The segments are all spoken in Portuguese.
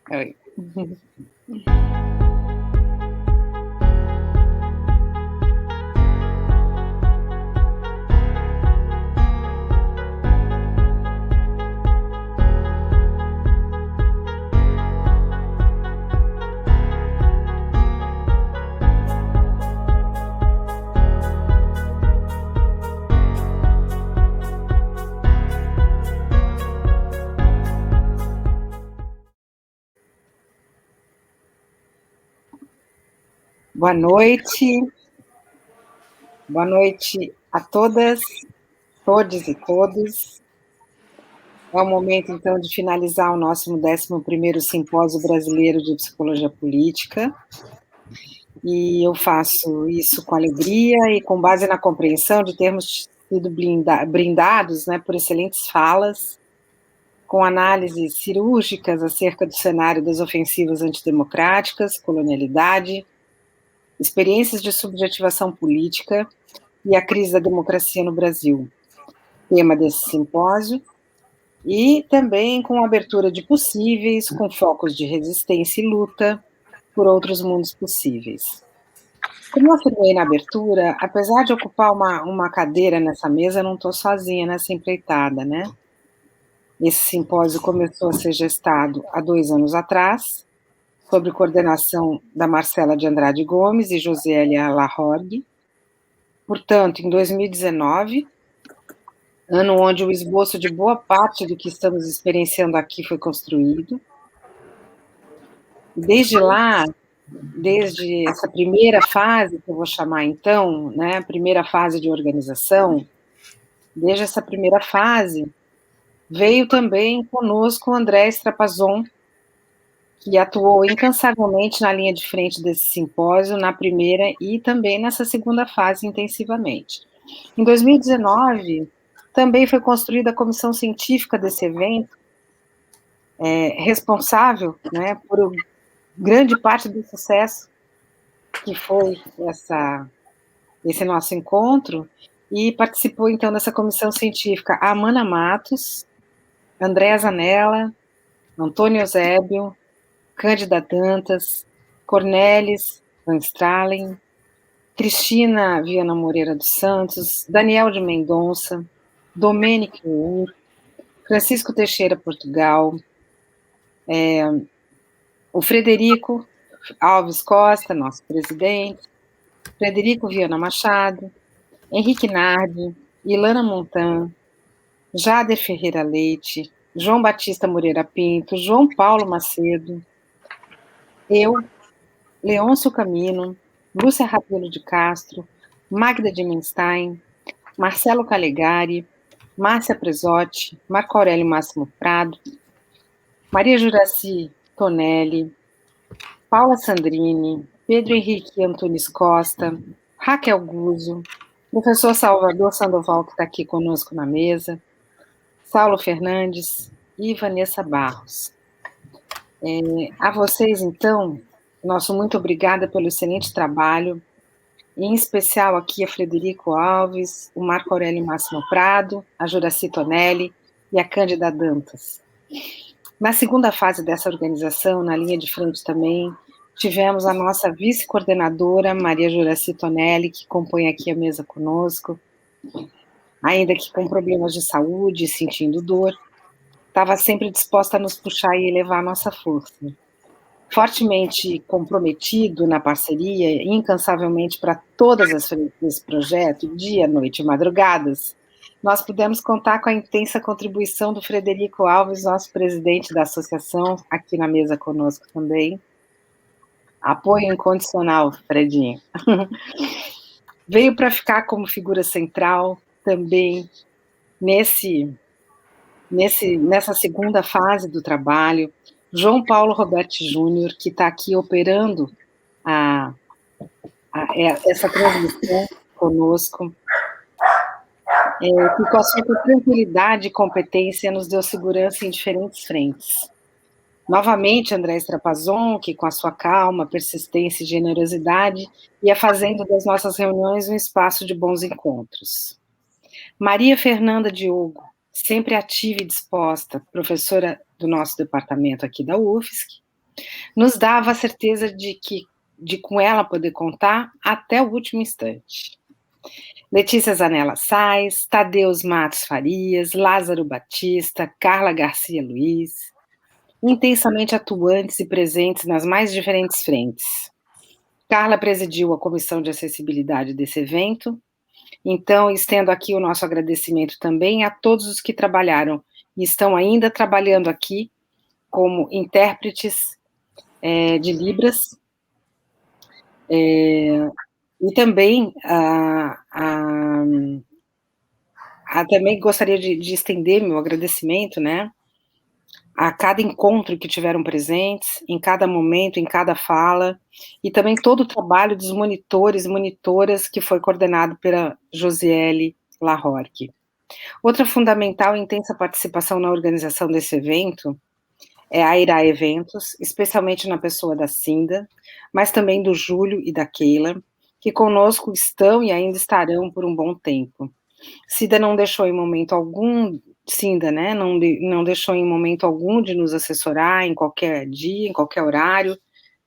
Oi. Boa noite. Boa noite a todas, todes e todos. É o momento, então, de finalizar o nosso 11º Simpósio Brasileiro de Psicologia Política. E eu faço isso com alegria e com base na compreensão de termos sido brindados, né, por excelentes falas, com análises cirúrgicas acerca do cenário das ofensivas antidemocráticas, colonialidade, experiências de subjetivação política e a crise da democracia no Brasil, tema desse simpósio, e também com abertura de possíveis, com focos de resistência e luta por outros mundos possíveis. Como eu afirmei na abertura, apesar de ocupar uma cadeira nessa mesa, eu não estou sozinha nessa empreitada, né? Esse simpósio começou a ser gestado há 2 anos atrás, sob coordenação da Marcela de Andrade Gomes e Josélia Lahorgue. Portanto, em 2019, ano onde o esboço de boa parte do que estamos experienciando aqui foi construído. Desde lá, desde essa primeira fase, que eu vou chamar então, né, primeira fase de organização, desde essa primeira fase, veio também conosco o André Strapazon, que atuou incansavelmente na linha de frente desse simpósio, na primeira e também nessa segunda fase intensivamente. Em 2019, também foi construída a comissão científica desse evento, responsável, né, por grande parte do sucesso que foi esse nosso encontro, e participou, então, dessa comissão científica a Amana Matos, Andréa Zanella, Antônio Eusébio, Cândida Dantas, Cornelis Van Stralen, Cristina Viana Moreira dos Santos, Daniel de Mendonça, Domênico Ur, Francisco Teixeira Portugal, o Frederico Alves Costa, nosso presidente, Frederico Viana Machado, Henrique Nardi, Ilana Montan, Jader Ferreira Leite, João Batista Moreira Pinto, João Paulo Macedo, eu, Leôncio Camino, Lúcia Rabelo de Castro, Magda Dimenstein, Marcelo Calegari, Márcia Presotti, Marco Aurélio Máximo Prado, Maria Juraci Tonelli, Paula Sandrini, Pedro Henrique Antunes Costa, Raquel Guzzo, professor Salvador Sandoval, que está aqui conosco na mesa, Saulo Fernandes e Vanessa Barros. A vocês, então, nosso muito obrigada pelo excelente trabalho, em especial aqui a Frederico Alves, o Marco Aurélio Máximo Prado, a Juraci Tonelli e a Cândida Dantas. Na segunda fase dessa organização, na linha de frente também, tivemos a nossa vice-coordenadora, Maria Juraci Tonelli, que compõe aqui a mesa conosco, ainda que com problemas de saúde, sentindo dor, estava sempre disposta a nos puxar e elevar a nossa força. Fortemente comprometido na parceria, incansavelmente para todas as frentes desse projeto, dia, noite e madrugadas, nós pudemos contar com a intensa contribuição do Frederico Alves, nosso presidente da associação, aqui na mesa conosco também. Apoio incondicional, Fredinho. Veio para ficar como figura central também nessa segunda fase do trabalho, João Paulo Roberti Júnior, que está aqui operando essa transmissão conosco, que com a sua tranquilidade e competência nos deu segurança em diferentes frentes. Novamente, André Strapazon, que com a sua calma, persistência e generosidade ia fazendo das nossas reuniões um espaço de bons encontros. Maria Fernanda Diogo, sempre ativa e disposta, professora do nosso departamento aqui da UFSC, nos dava a certeza de com ela poder contar até o último instante. Letícia Zanella Sais, Tadeus Matos Farias, Lázaro Batista, Carla Garcia Luiz, intensamente atuantes e presentes nas mais diferentes frentes. Carla presidiu a comissão de acessibilidade desse evento, então estendo aqui o nosso agradecimento também a todos os que trabalharam e estão ainda trabalhando aqui como intérpretes de Libras, e também também gostaria de estender meu agradecimento, né, a cada encontro que tiveram presentes, em cada momento, em cada fala, e também todo o trabalho dos monitores e monitoras que foi coordenado pela Josiele Lahorque. Outra fundamental e intensa participação na organização desse evento é a Irá Eventos, especialmente na pessoa da Cinda, mas também do Júlio e da Keila, que conosco estão e ainda estarão por um bom tempo. Cida não deixou em momento algum, Cinda, né, não deixou em momento algum de nos assessorar em qualquer dia, em qualquer horário,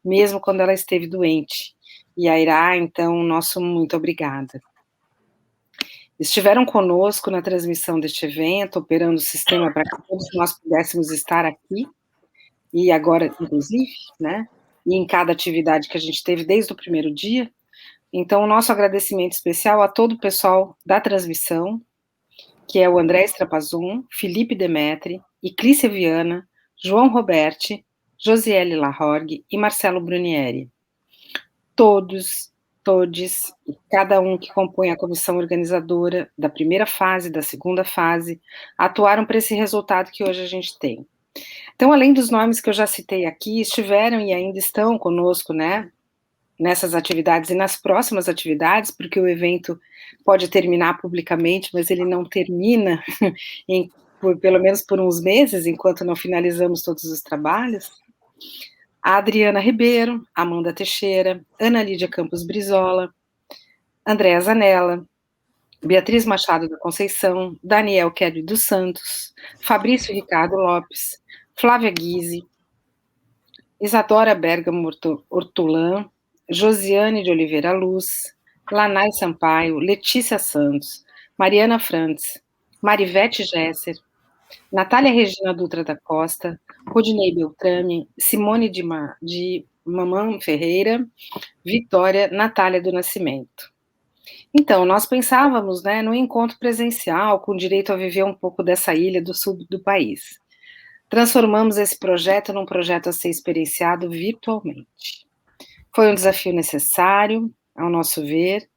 mesmo quando ela esteve doente. E a Irá, então, nosso muito obrigada. Estiveram conosco na transmissão deste evento, operando o sistema para que todos nós pudéssemos estar aqui, e agora, inclusive, né, e em cada atividade que a gente teve desde o primeiro dia. Então, o nosso agradecimento especial a todo o pessoal da transmissão, que é o André Strapazon, Felipe Demetri, Iclícia Viana, João Roberti, Josiele Lahorgue e Marcelo Brunieri. Todos, todes, e cada um que compõe a comissão organizadora da primeira fase, da segunda fase, atuaram para esse resultado que hoje a gente tem. Então, além dos nomes que eu já citei aqui, estiveram e ainda estão conosco, né, nessas atividades e nas próximas atividades, porque o evento pode terminar publicamente, mas ele não termina pelo menos por uns meses, enquanto não finalizamos todos os trabalhos. A Adriana Ribeiro, Amanda Teixeira, Ana Lídia Campos Brizola, Andréa Zanella, Beatriz Machado da Conceição, Daniel Kelly dos Santos, Fabrício Ricardo Lopes, Flávia Guise, Isadora Bergamo Hortolã, Josiane de Oliveira Luz, Lanai Sampaio, Letícia Santos, Mariana Frantz, Marivete Gesser, Natália Regina Dutra da Costa, Rodinei Beltrame, Simone de Mamã Ferreira, Vitória Natália do Nascimento. Então, nós pensávamos, né, no encontro presencial, com direito a viver um pouco dessa ilha do sul do país. Transformamos esse projeto num projeto a ser experienciado virtualmente. Foi um desafio necessário, ao nosso ver,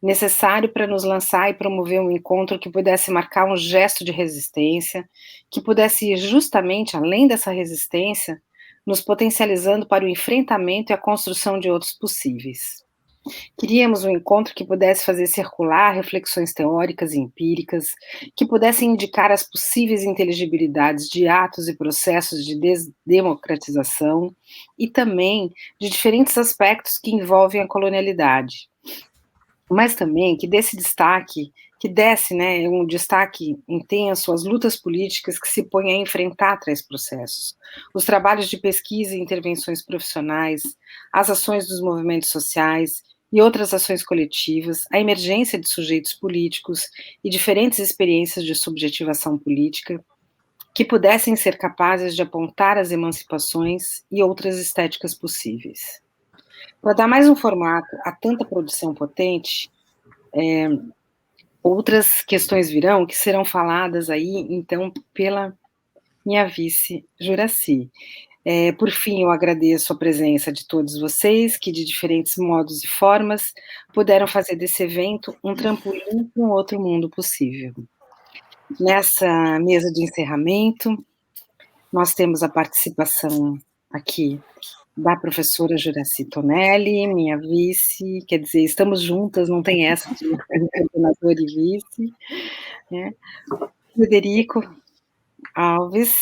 necessário para nos lançar e promover um encontro que pudesse marcar um gesto de resistência, que pudesse ir justamente além dessa resistência, nos potencializando para o enfrentamento e a construção de outros possíveis. Queríamos um encontro que pudesse fazer circular reflexões teóricas e empíricas, que pudessem indicar as possíveis inteligibilidades de atos e processos de desdemocratização e também de diferentes aspectos que envolvem a colonialidade. Mas também que desse destaque, que desse, né, um destaque intenso às lutas políticas que se põem a enfrentar tais processos, os trabalhos de pesquisa e intervenções profissionais, as ações dos movimentos sociais e outras ações coletivas, a emergência de sujeitos políticos e diferentes experiências de subjetivação política, que pudessem ser capazes de apontar as emancipações e outras estéticas possíveis. Para dar mais um formato a tanta produção potente, outras questões virão que serão faladas aí, então, pela minha vice, Juraci. Por fim, eu agradeço a presença de todos vocês, que de diferentes modos e formas puderam fazer desse evento um trampolim para um outro mundo possível. Nessa mesa de encerramento, nós temos a participação aqui da professora Juraci Tonelli, minha vice, quer dizer, estamos juntas, não tem essa de coordenador e vice, né? Frederico Alves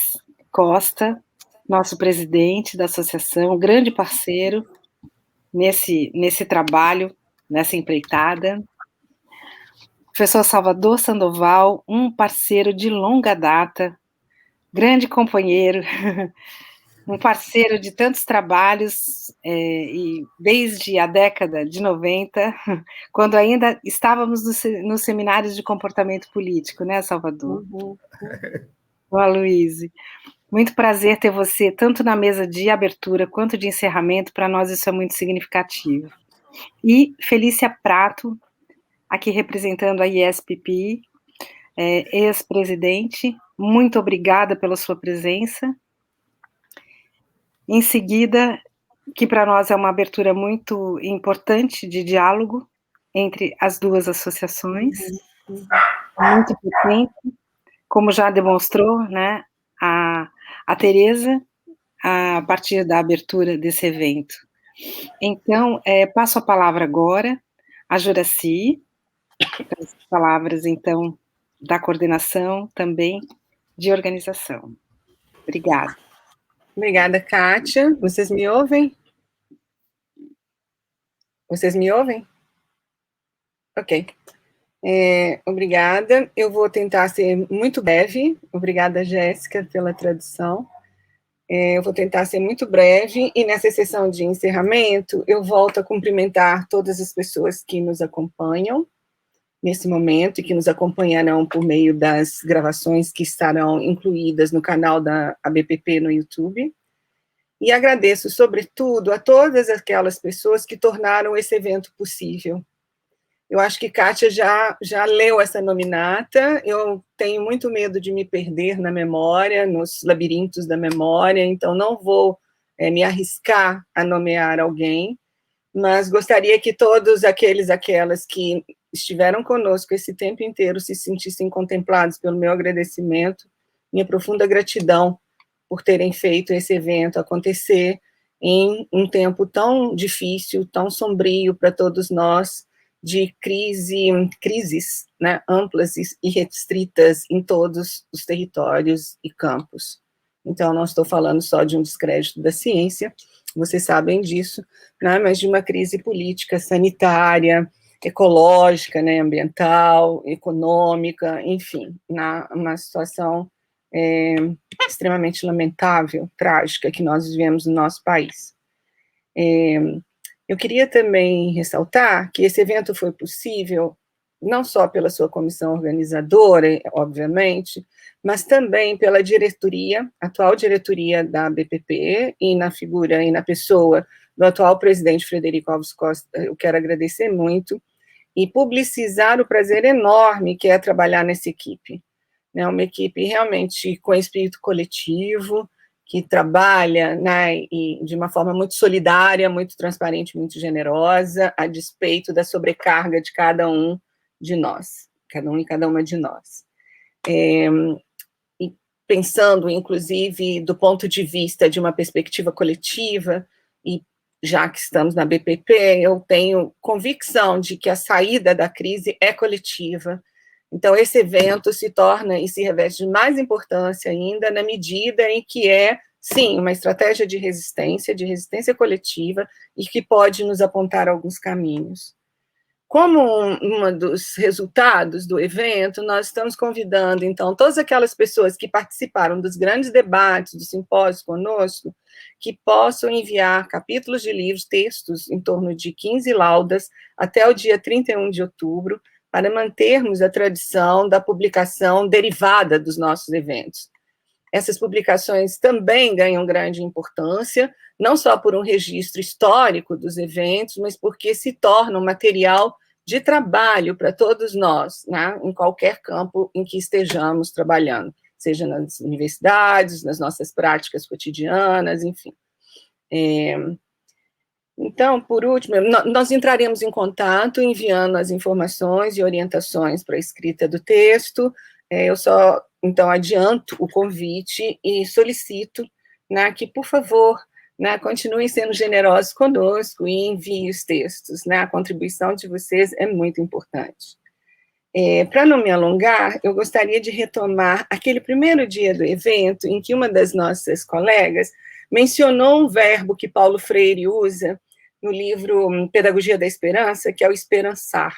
Costa, nosso presidente da associação, grande parceiro nesse trabalho, nessa empreitada. Professor Salvador Sandoval, um parceiro de longa data, grande companheiro um parceiro de tantos trabalhos, e desde a década de 90, quando ainda estávamos nos seminários de comportamento político, né, Salvador? Uhum. O Aloysio. Muito prazer ter você, tanto na mesa de abertura quanto de encerramento, para nós isso é muito significativo. E Felícia Prato, aqui representando a ISPP, ex-presidente, muito obrigada pela sua presença. Em seguida, que para nós é uma abertura muito importante de diálogo entre as duas associações, muito potente, como já demonstrou, né, a Tereza, a partir da abertura desse evento. Então, passo a palavra agora a Juraci, para as palavras, então, da coordenação também de organização. Obrigada. Obrigada, Kátia. Vocês me ouvem? Vocês me ouvem? Ok. Obrigada. Eu vou tentar ser muito breve. Obrigada, Jéssica, pela tradução. Eu vou tentar ser muito breve, e nessa sessão de encerramento, eu volto a cumprimentar todas as pessoas que nos acompanham nesse momento e que nos acompanharão por meio das gravações que estarão incluídas no canal da ABPP no YouTube. E agradeço, sobretudo, a todas aquelas pessoas que tornaram esse evento possível. Eu acho que Kátia já leu essa nominata, eu tenho muito medo de me perder na memória, nos labirintos da memória, então não vou me arriscar a nomear alguém, mas gostaria que todos aquelas que estiveram conosco esse tempo inteiro se sentissem contemplados pelo meu agradecimento, minha profunda gratidão por terem feito esse evento acontecer em um tempo tão difícil, tão sombrio para todos nós, de crises, né, amplas e restritas em todos os territórios e campos. Então, não estou falando só de um descrédito da ciência, vocês sabem disso, né, mas de uma crise política, sanitária, ecológica, né, ambiental, econômica, enfim, uma situação extremamente lamentável, trágica, que nós vivemos no nosso país. Eu queria também ressaltar que esse evento foi possível não só pela sua comissão organizadora, obviamente, mas também pela diretoria, atual diretoria da BPP, e na figura e na pessoa do atual presidente Frederico Alves Costa. Eu quero agradecer muito e publicizar o prazer enorme que é trabalhar nessa equipe, né, uma equipe realmente com espírito coletivo, que trabalha, né, e de uma forma muito solidária, muito transparente, muito generosa, a despeito da sobrecarga de cada um de nós, cada um e cada uma de nós. E pensando, inclusive, do ponto de vista de uma perspectiva coletiva, e já que estamos na BPP, eu tenho convicção de que a saída da crise é coletiva. Então, esse evento se torna e se reveste de mais importância ainda na medida em que é, sim, uma estratégia de resistência coletiva, e que pode nos apontar alguns caminhos. Como um dos resultados do evento, nós estamos convidando, então, todas aquelas pessoas que participaram dos grandes debates, do simpósio conosco, que possam enviar capítulos de livros, textos, em torno de 15 laudas, até o dia 31 de outubro, para mantermos a tradição da publicação derivada dos nossos eventos. Essas publicações também ganham grande importância, não só por um registro histórico dos eventos, mas porque se tornam material de trabalho para todos nós, né, em qualquer campo em que estejamos trabalhando, seja nas universidades, nas nossas práticas cotidianas, enfim. Então, por último, nós entraremos em contato enviando as informações e orientações para a escrita do texto. Eu só, então, adianto o convite e solicito, né, que, por favor, né, continuem sendo generosos conosco e enviem os textos, né, a contribuição de vocês é muito importante. Para não me alongar, eu gostaria de retomar aquele primeiro dia do evento em que uma das nossas colegas mencionou um verbo que Paulo Freire usa no livro Pedagogia da Esperança, que é o esperançar.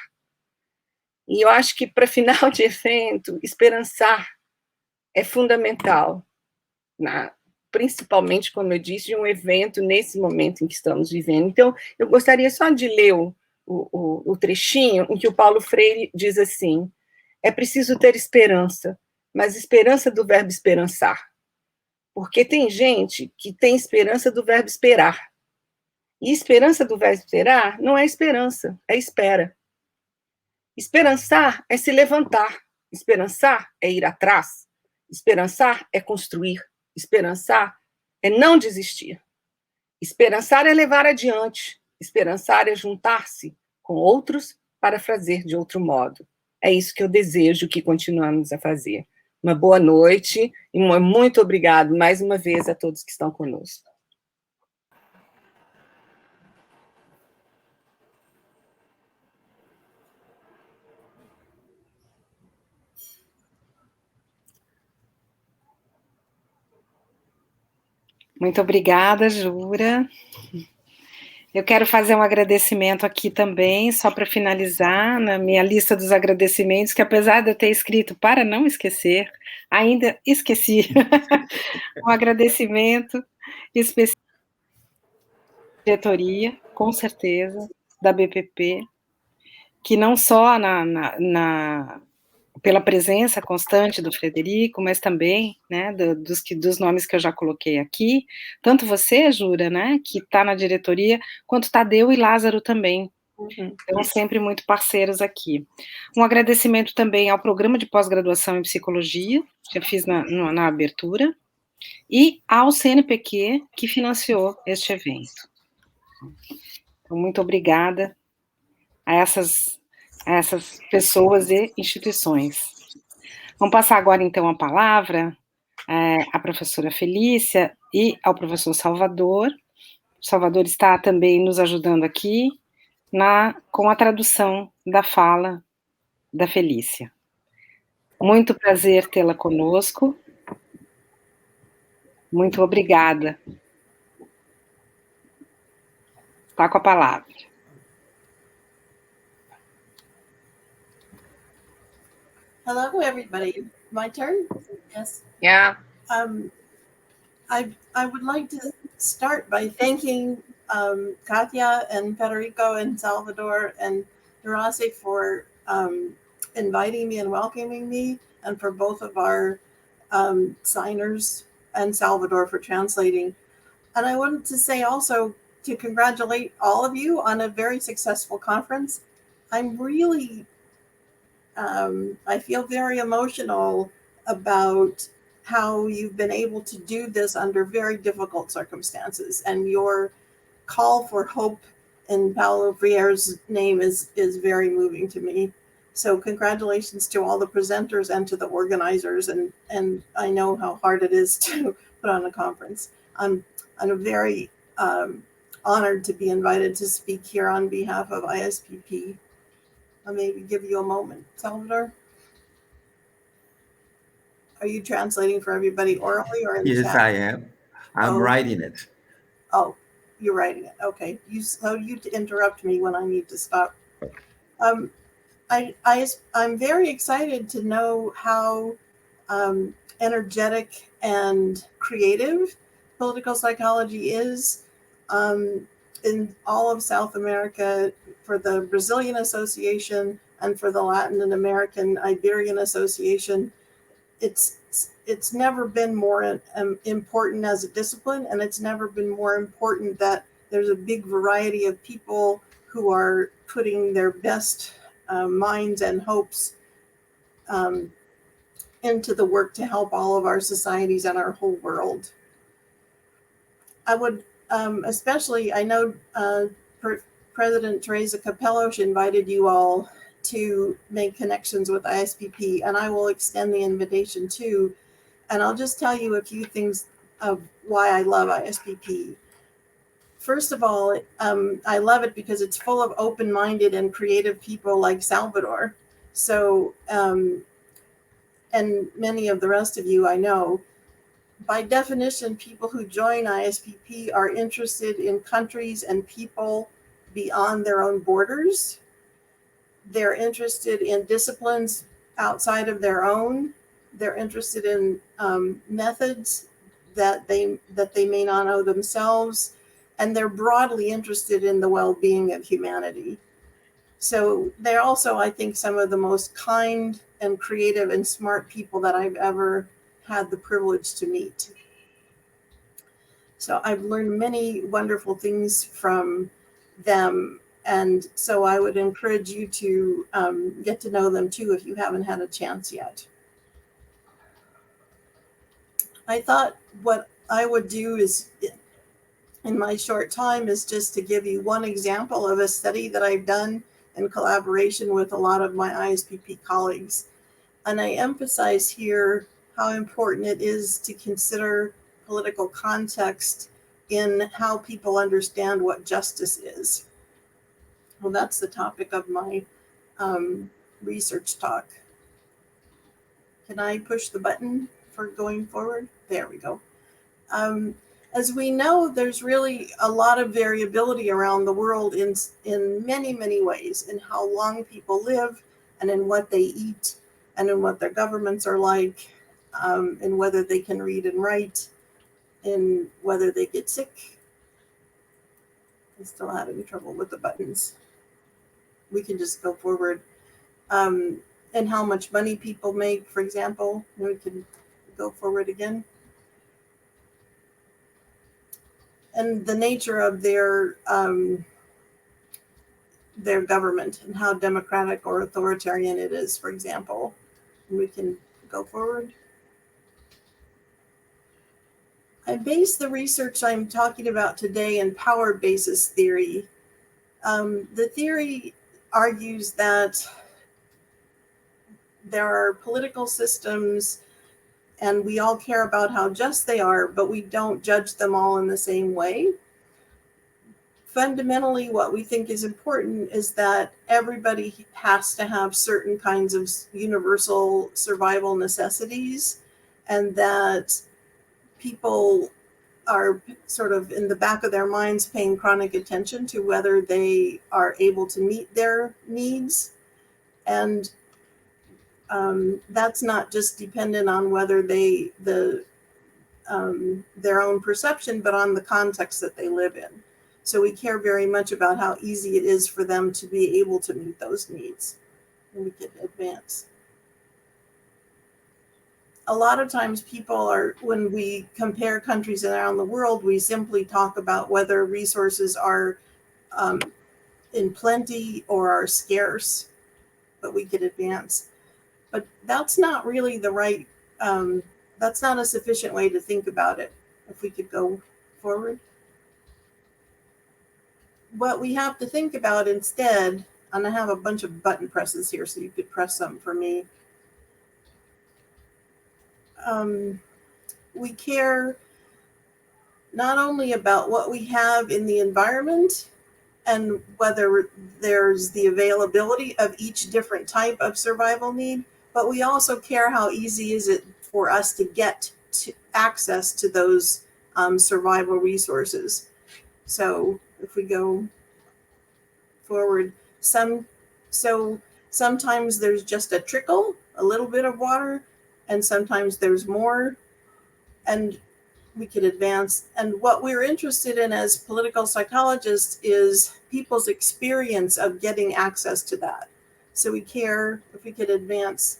E eu acho que, para final de evento, esperançar é fundamental, principalmente, como eu disse, de um evento nesse momento em que estamos vivendo. Então, eu gostaria só de ler o trechinho em que o Paulo Freire diz assim: é preciso ter esperança, mas esperança do verbo esperançar. Porque tem gente que tem esperança do verbo esperar. E esperança do verbo esperar não é esperança, é espera. Esperançar é se levantar. Esperançar é ir atrás. Esperançar é construir. Esperançar é não desistir. Esperançar é levar adiante. Esperançar é juntar-se com outros para fazer de outro modo. É isso que eu desejo que continuamos a fazer. Uma boa noite e muito obrigado mais uma vez a todos que estão conosco. Muito obrigada, Jura. Eu quero fazer um agradecimento aqui também, só para finalizar, na minha lista dos agradecimentos, que apesar de eu ter escrito para não esquecer, ainda esqueci. Um agradecimento especial à diretoria, com certeza, da BPP, que não só pela presença constante do Frederico, mas também, né, dos nomes que eu já coloquei aqui, tanto você, Jura, né, que está na diretoria, quanto Tadeu e Lázaro também, estão sempre muito parceiros aqui. Um agradecimento também ao programa de pós-graduação em psicologia, que eu fiz na abertura, e ao CNPq, que financiou este evento. Então, muito obrigada a essas pessoas e instituições. Vamos passar agora, então, a palavra à professora Felícia e ao professor Salvador. O Salvador está também nos ajudando aqui com a tradução da fala da Felícia. Muito prazer tê-la conosco. Muito obrigada. Está com a palavra. Hello, everybody. My turn? Yes. Yeah. I would like to start by thanking Katya and Federico and Salvador and Jurassic for inviting me and welcoming me, and for both of our signers and Salvador for translating. And I wanted to say also to congratulate all of you on a very successful conference. I'm really I feel very emotional about how you've been able to do this under very difficult circumstances, and your call for hope in Paulo Freire's name is very moving to me. So congratulations to all the presenters and to the organizers, and I know how hard it is to put on a conference. I'm very honored to be invited to speak here on behalf of ISPP. I'll maybe give you a moment, Salvador. Are you translating for everybody orally or in the chat? Yes, I am. I'm writing it. Oh, you're writing it. Okay. You to interrupt me when I need to stop. I'm very excited to know how energetic and creative political psychology is in all of South America, for the Brazilian Association and for the Latin American Iberian Association. It's never been more important as a discipline, and it's never been more important that there's a big variety of people who are putting their best minds and hopes into the work to help all of our societies and our whole world. I would especially, I know President Teresa Capello invited you all to make connections with ISPP, and I will extend the invitation too. And I'll just tell you a few things of why I love ISPP. First of all, I love it because it's full of open-minded and creative people like Salvador. So, and many of the rest of you I know. By definition, people who join ISPP are interested in countries and people beyond their own borders. They're interested in disciplines outside of their own. They're interested in methods that they may not know themselves, and they're broadly interested in the well-being of humanity. So they're also, I think, some of the most kind and creative and smart people that I've ever had the privilege to meet. So I've learned many wonderful things from them. And so I would encourage you to get to know them too if you haven't had a chance yet. I thought what I would do is, in my short time, is just to give you one example of a study that I've done in collaboration with a lot of my ISPP colleagues. And I emphasize here how important it is to consider political context in how people understand what justice is. Well, that's the topic of my research talk. Can I push the button for going forward? There we go. As we know, there's really a lot of variability around the world in many, many ways, in how long people live and in what they eat and in what their governments are like, in whether they can read and write, in whether they get sick. I'm still having trouble with the buttons. We can just go forward. And how much money people make, for example. We can go forward again. And the nature of their government and how democratic or authoritarian it is, for example. And we can go forward. I base the research I'm talking about today in power basis theory. The theory argues that there are political systems and we all care about how just they are, but we don't judge them all in the same way. Fundamentally, what we think is important is that everybody has to have certain kinds of universal survival necessities, and that people are sort of in the back of their minds paying chronic attention to whether they are able to meet their needs. And that's not just dependent on whether their own perception, but on the context that they live in. So we care very much about how easy it is for them to be able to meet those needs. And we can advance. A lot of times when we compare countries around the world, we simply talk about whether resources are in plenty or are scarce, but we could advance. But that's not really the right, that's not a sufficient way to think about it. If we could go forward. What we have to think about instead, and I have a bunch of button presses here, so you could press some for me. We care not only about what we have in the environment and whether there's the availability of each different type of survival need, but we also care how easy is it for us to get to access to those survival resources. So if we go forward, sometimes there's just a trickle, a little bit of water, and sometimes there's more, and we could advance. And what we're interested in as political psychologists is people's experience of getting access to that. So we care, if we could advance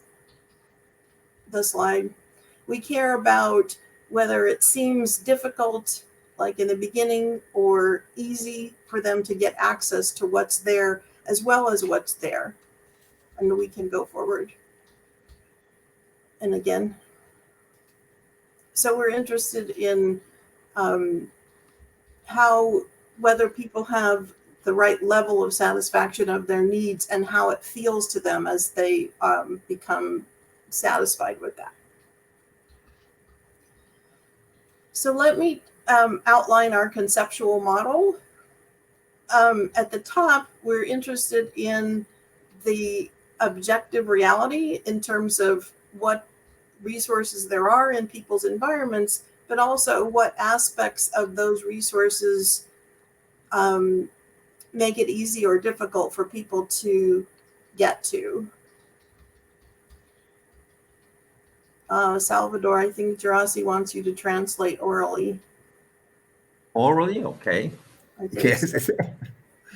the slide, we care about whether it seems difficult, like in the beginning, or easy for them to get access to what's there as well as what's there. And we can go forward. And again. So we're interested in whether people have the right level of satisfaction of their needs and how it feels to them as they become satisfied with that. So let me outline our conceptual model. At the top, we're interested in the objective reality in terms of what resources there are in people's environments, but also what aspects of those resources make it easy or difficult for people to get to. Salvador, I think Gerasi wants you to translate orally. Orally, okay. I think Yes. so.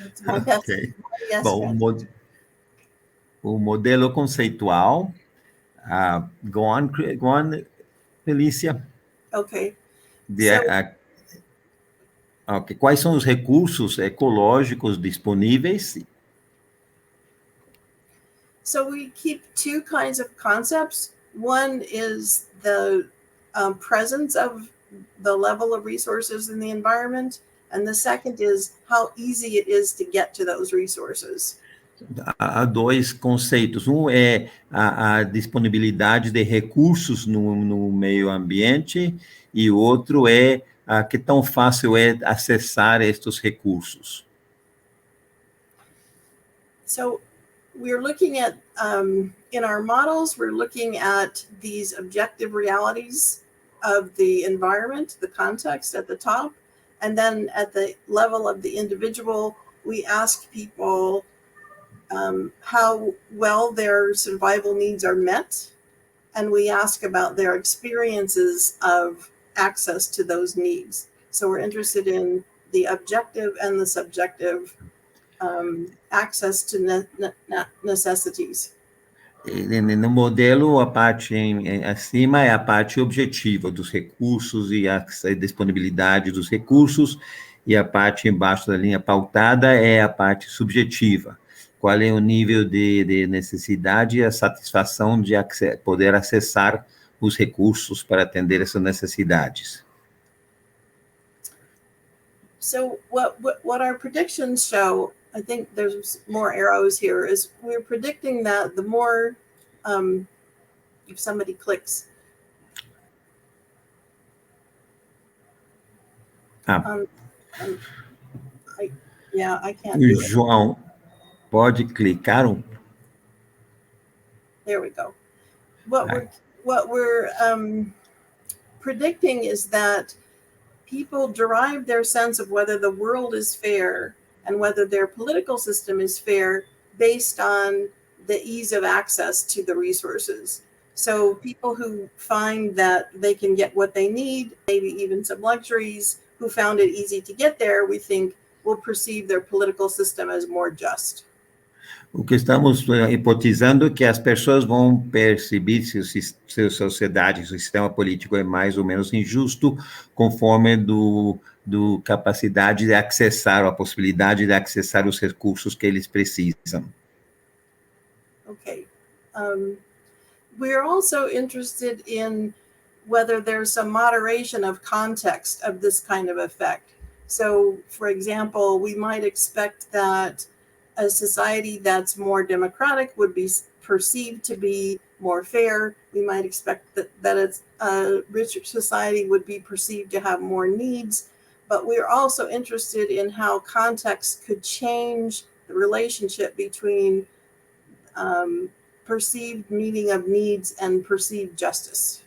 It's my best. Ok. Yes, Bom, o modelo conceitual. Go on, Felícia. okay. Ok. Quais são os recursos ecológicos disponíveis? So we keep two kinds of concepts. One is the presence of the level of resources in the environment, and the second is how easy it is to get to those resources. Há dois conceitos. Um é a disponibilidade de recursos no meio ambiente e o outro é que tão fácil é acessar estes recursos. So we're looking at, in our models, we're looking at these objective realities of the environment, the context at the top, and then at the level of the individual, we ask people how well their survival needs are met, and we ask about their experiences of access to those needs. So we're interested in the objective and the subjective access to necessities. No modelo, a parte acima é a parte objetiva dos recursos e a disponibilidade dos recursos, e a parte embaixo da linha pautada é a parte subjetiva. Qual é o nível de necessidade e a satisfação de poder acessar os recursos para atender essas necessidades. So what our predictions show, I think there's more arrows here, is we're predicting that the more, if somebody clicks. I can't do it. João, pode clicar There we go. What we're predicting is that people derive their sense of whether the world is fair and whether their political system is fair based on the ease of access to the resources. So people who find that they can get what they need, maybe even some luxuries, who found it easy to get there, we think will perceive their political system as more just. O que estamos hipotizando é que as pessoas vão perceber se a sociedade, se o sistema político é mais ou menos injusto, conforme do capacidade de acessar, a possibilidade de acessar os recursos que eles precisam. Okay. We're also interested in whether there's some moderation of context of this kind of effect. So, for example, we might expect that a society that's more democratic would be perceived to be more fair. We might expect that a richer society would be perceived to have more needs. But we're also interested in how context could change the relationship between perceived meeting of needs and perceived justice.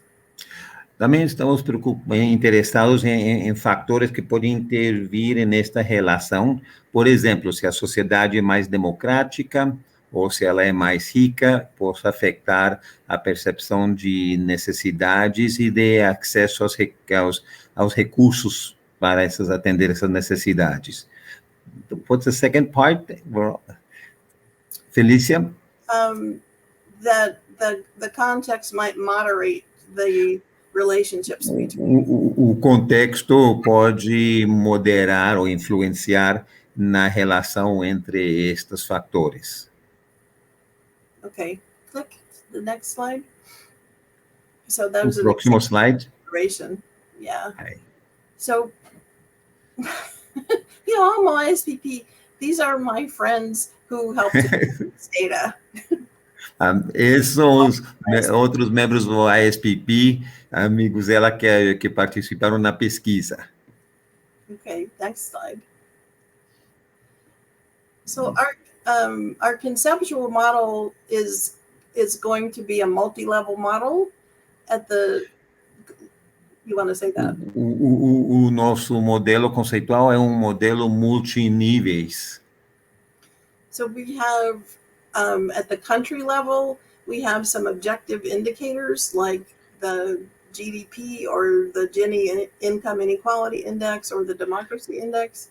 Também estamos interessados em fatores que podem intervir nesta relação. Por exemplo, se a sociedade é mais democrática ou se ela é mais rica, possa afetar a percepção de necessidades e de acesso aos recursos para atender essas necessidades. What's the second part? Felícia? That the context might moderate the relationships between. O contexto pode moderar ou influenciar na relação entre estes fatores. Okay, click the next slide. So that was o próximo slide. Yeah. Okay. So, I'm on ISPP. These are my friends who helped this data. Esses são os outros membros do ISPP, amigos dela que participaram na pesquisa. Okay, next slide. So our conceptual model is going to be a multi-level model at the. You want to say that? O nosso modelo conceitual é modelo multiníveis. So we have, at the country level, we have some objective indicators like the GDP or the Gini Income Inequality Index or the Democracy Index?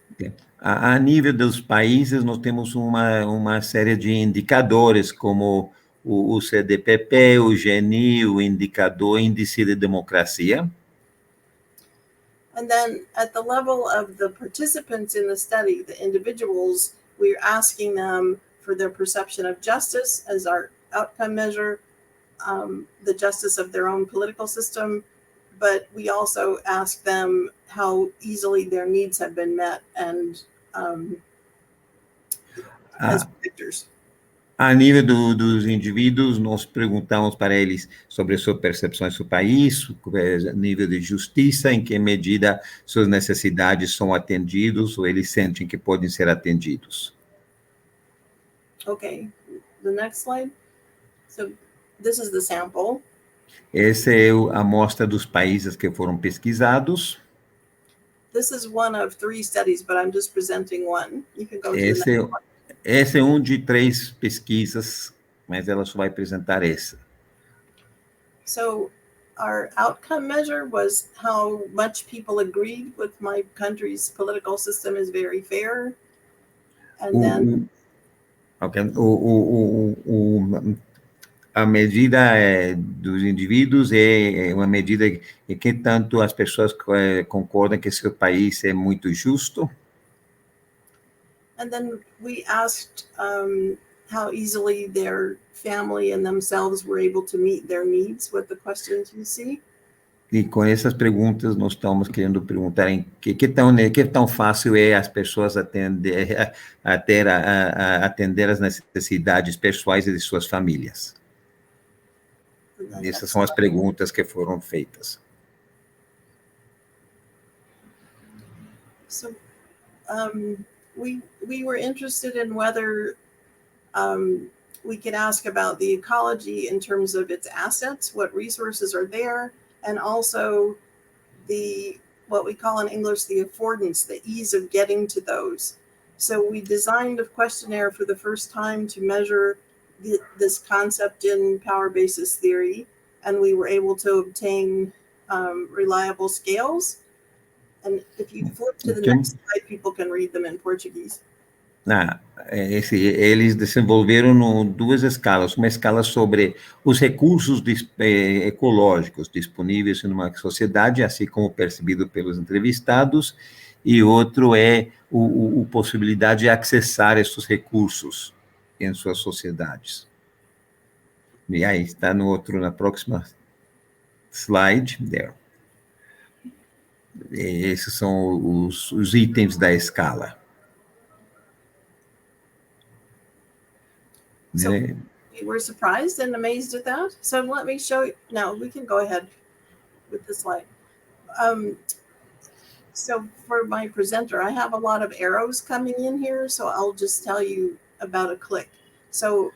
A nível dos países, nós temos uma série de indicadores, como o CDPP, o GNI, o índice de democracia. And then at the level of the participants in the study, the individuals, we're asking them for their perception of justice as our outcome measure, the justice of their own political system, but we also ask them how easily their needs have been met and as predictors. A nível dos indivíduos, nós perguntamos para eles sobre a sua percepção do seu país, nível de justiça, em que medida suas necessidades são atendidas ou eles sentem que podem ser atendidos. Okay, the next slide. So this is the sample. Essa é a amostra dos países que foram pesquisados. This is one of 3 studies, but I'm just presenting one. You can go to the next one. Esse é de 3 pesquisas, mas ela só vai apresentar essa. So our outcome measure was how much people agreed with my country's political system is very fair. And then a medida dos indivíduos é uma medida em que tanto as pessoas concordam que seu país é muito justo. And then we asked how easily their family and themselves were able to meet their needs with the questions you see. E com essas perguntas, nós estamos querendo perguntar em que tão fácil é as pessoas atender as necessidades pessoais de suas famílias. Essas são as perguntas que foram feitas. So, we were interested in whether we could ask about the ecology in terms of its assets, what resources are there, and also what we call in English the affordance, the ease of getting to those. So we designed a questionnaire for the first time to measure this concept in power basis theory, and we were able to obtain reliable scales. And if you flip to the next slide, people can read them in Portuguese. Eles desenvolveram 2 escalas, uma escala sobre os recursos ecológicos disponíveis em uma sociedade, assim como percebido pelos entrevistados, e outro é a possibilidade de acessar esses recursos em suas sociedades. E aí está na próxima slide, there. Esses são os itens da escala. So we were surprised and amazed at that. So let me show you. Now we can go ahead with the slide. So for my presenter, I have a lot of arrows coming in here, so I'll just tell you about a click. So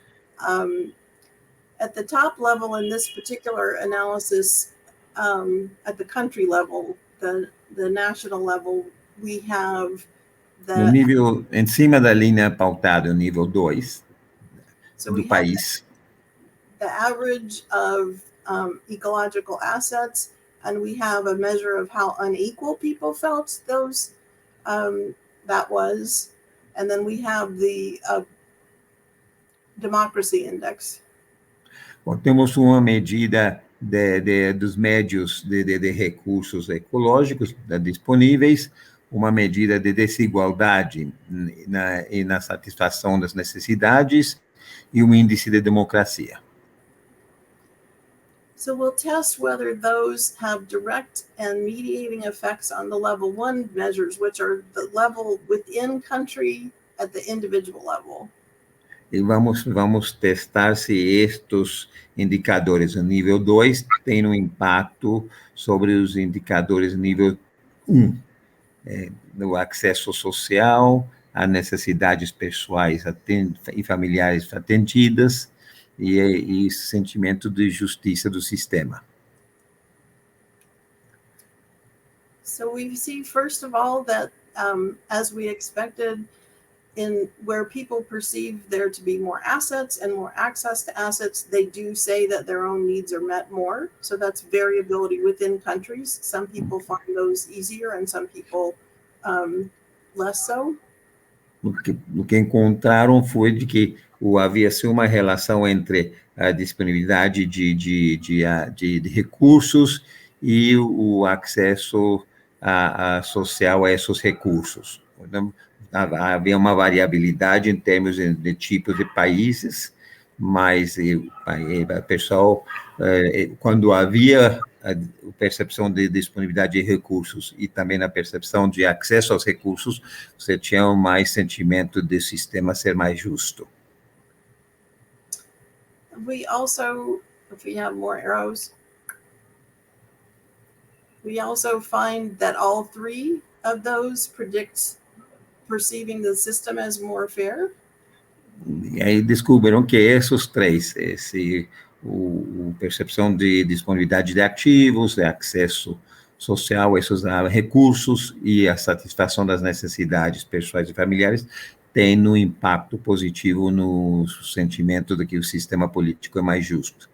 at the top level in this particular analysis, at the country level, the national level, we have No nível, em cima da linha pautada, o nível 2 do país. The average of ecological assets, and we have a measure of how unequal people felt those that was, and then we have the democracy index. Bom, temos uma medida dos médios de recursos ecológicos disponíveis, uma medida de desigualdade na satisfação das necessidades e um índice de democracia. So we'll test whether those have direct and mediating effects on the level 1 measures, which are the level within country at the individual level. E vamos testar se estes indicadores no nível 2 têm um impacto sobre os indicadores nível 1, no acesso social, a necessidades pessoais e familiares atendidas e sentimento de justiça do sistema. So we see, first of all, that as we expected, in where people perceive there to be more assets and more access to assets, they do say that their own needs are met more. So that's variability within countries. Some people find those easier and some people less so. O que encontraram foi de que havia assim, uma relação entre a disponibilidade de recursos e o acesso social a esses recursos. Então, havia uma variabilidade em termos de tipos de países, mas o pessoal, quando havia a percepção de disponibilidade de recursos e também a percepção de acesso aos recursos, você tinha mais sentimento de sistema ser mais justo. We also, if we have more arrows, we also find that all three of those predict perceiving the system as more fair. E aí descobriram que esses três, percepção de disponibilidade de ativos, de acesso social a esses recursos e a satisfação das necessidades pessoais e familiares, tem um impacto positivo no sentimento de que o sistema político é mais justo.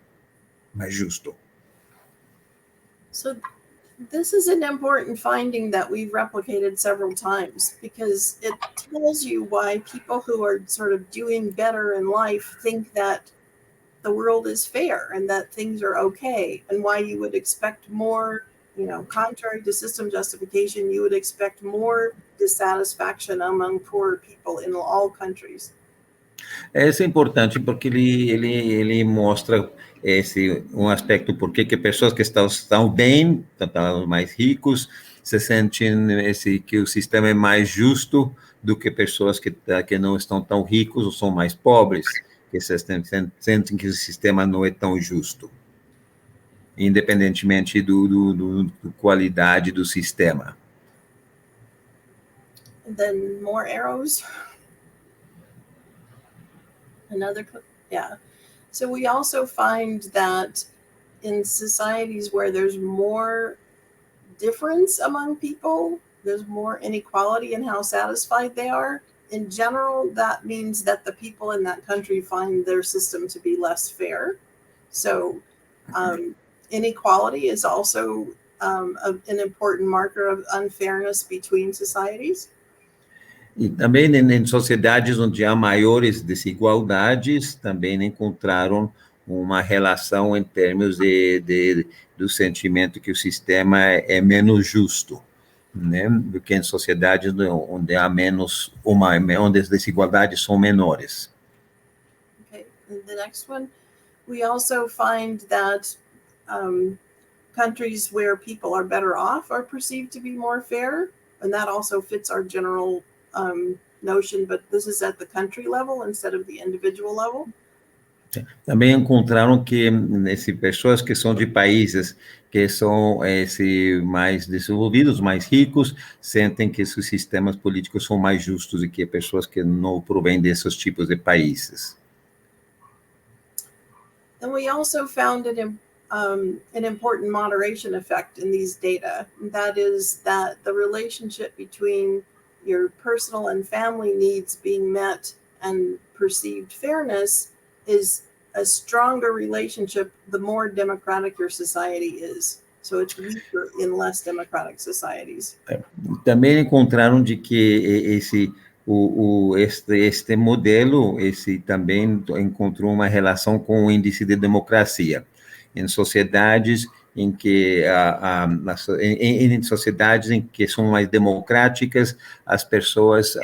So this is an important finding that we've replicated several times because it tells you why people who are sort of doing better in life think that the world is fair and that things are okay, and why you would expect more, contrary to system justification, you would expect more dissatisfaction among poor people in all countries. Isso é importante porque ele mostra um aspecto por que pessoas que estão bem, estão mais ricos, se sentem que o sistema é mais justo do que pessoas que não estão tão ricos ou são mais pobres, que sentem que o sistema não é tão justo, independentemente do qualidade do sistema. And then more arrows. So we also find that in societies where there's more difference among people, there's more inequality in how satisfied they are. In general, that means that the people in that country find their system to be less fair. So inequality is also an important marker of unfairness between societies. E também em sociedades onde há maiores desigualdades, também encontraram uma relação em termos do sentimento que o sistema é menos justo, né, do que em sociedades onde há onde as desigualdades são menores. Okay, and the next one, we also find that countries where people are better off are perceived to be more fair, and that also fits our general notion, but this is at the country level instead of the individual level. Também encontraram que pessoas que são de países que são mais desenvolvidos, mais ricos, sentem que seus sistemas políticos são mais justos do que pessoas que não provêm desses tipos de países. And we also found an important moderation effect in these data. That is that the relationship between your personal and family needs being met and perceived fairness is a stronger relationship the more democratic your society is. So it's weaker in less democratic societies. Também encontraram de que este modelo, também encontrou uma relação com o índice de democracia. Em sociedades em que em sociedades em que são mais democráticas, as pessoas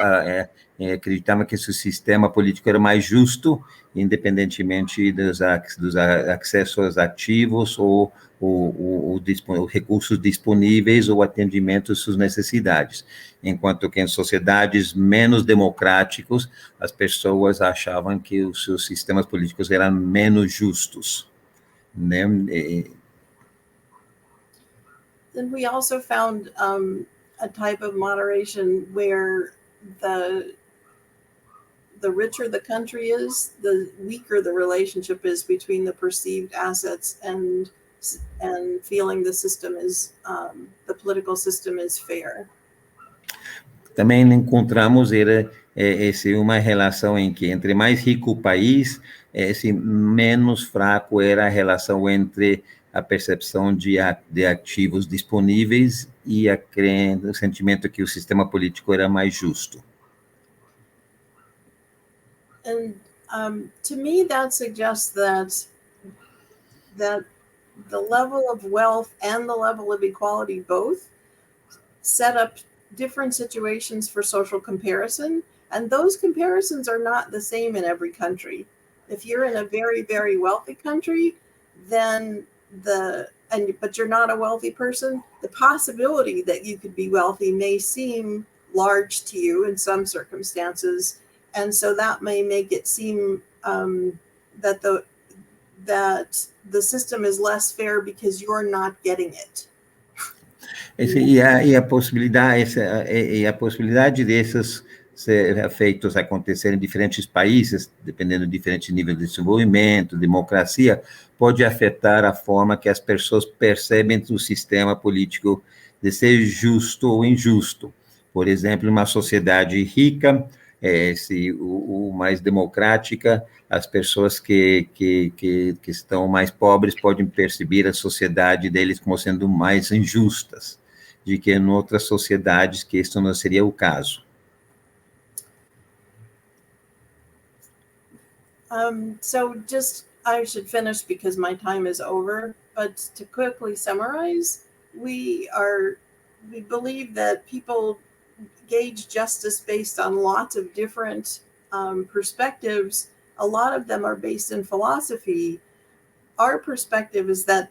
acreditavam que esse sistema político era mais justo, independentemente dos acessos ativos ou recursos disponíveis ou atendimento às suas necessidades. Enquanto que em sociedades menos democráticas, as pessoas achavam que os seus sistemas políticos eram menos justos, né? Then we also found a type of moderation where the richer the country is, the weaker the relationship is between the perceived assets and feeling the system is the political system is fair. Também encontramos uma relação em que, entre mais rico o país, menos fraco era a relação entre a percepção de ativos disponíveis e o sentimento que o sistema político era mais justo. And to me, that suggests that the level of wealth and the level of equality both set up different situations for social comparison, and those comparisons are not the same in every country. If you're in a very, very wealthy country, then but you're not a wealthy person, the possibility that you could be wealthy may seem large to you in some circumstances, and so that may make it seem that the system is less fair because you're not getting it. E a possibilidade desses feitos acontecerem em diferentes países, dependendo de diferentes níveis de desenvolvimento, democracia, pode afetar a forma que as pessoas percebem o sistema político de ser justo ou injusto. Por exemplo, uma sociedade rica, o mais democrática, as pessoas que estão mais pobres podem perceber a sociedade deles como sendo mais injustas, de que em outras sociedades que isso não seria o caso. So I should finish because my time is over, but to quickly summarize, we believe that people gauge justice based on lots of different perspectives. A lot of them are based in philosophy. Our perspective is that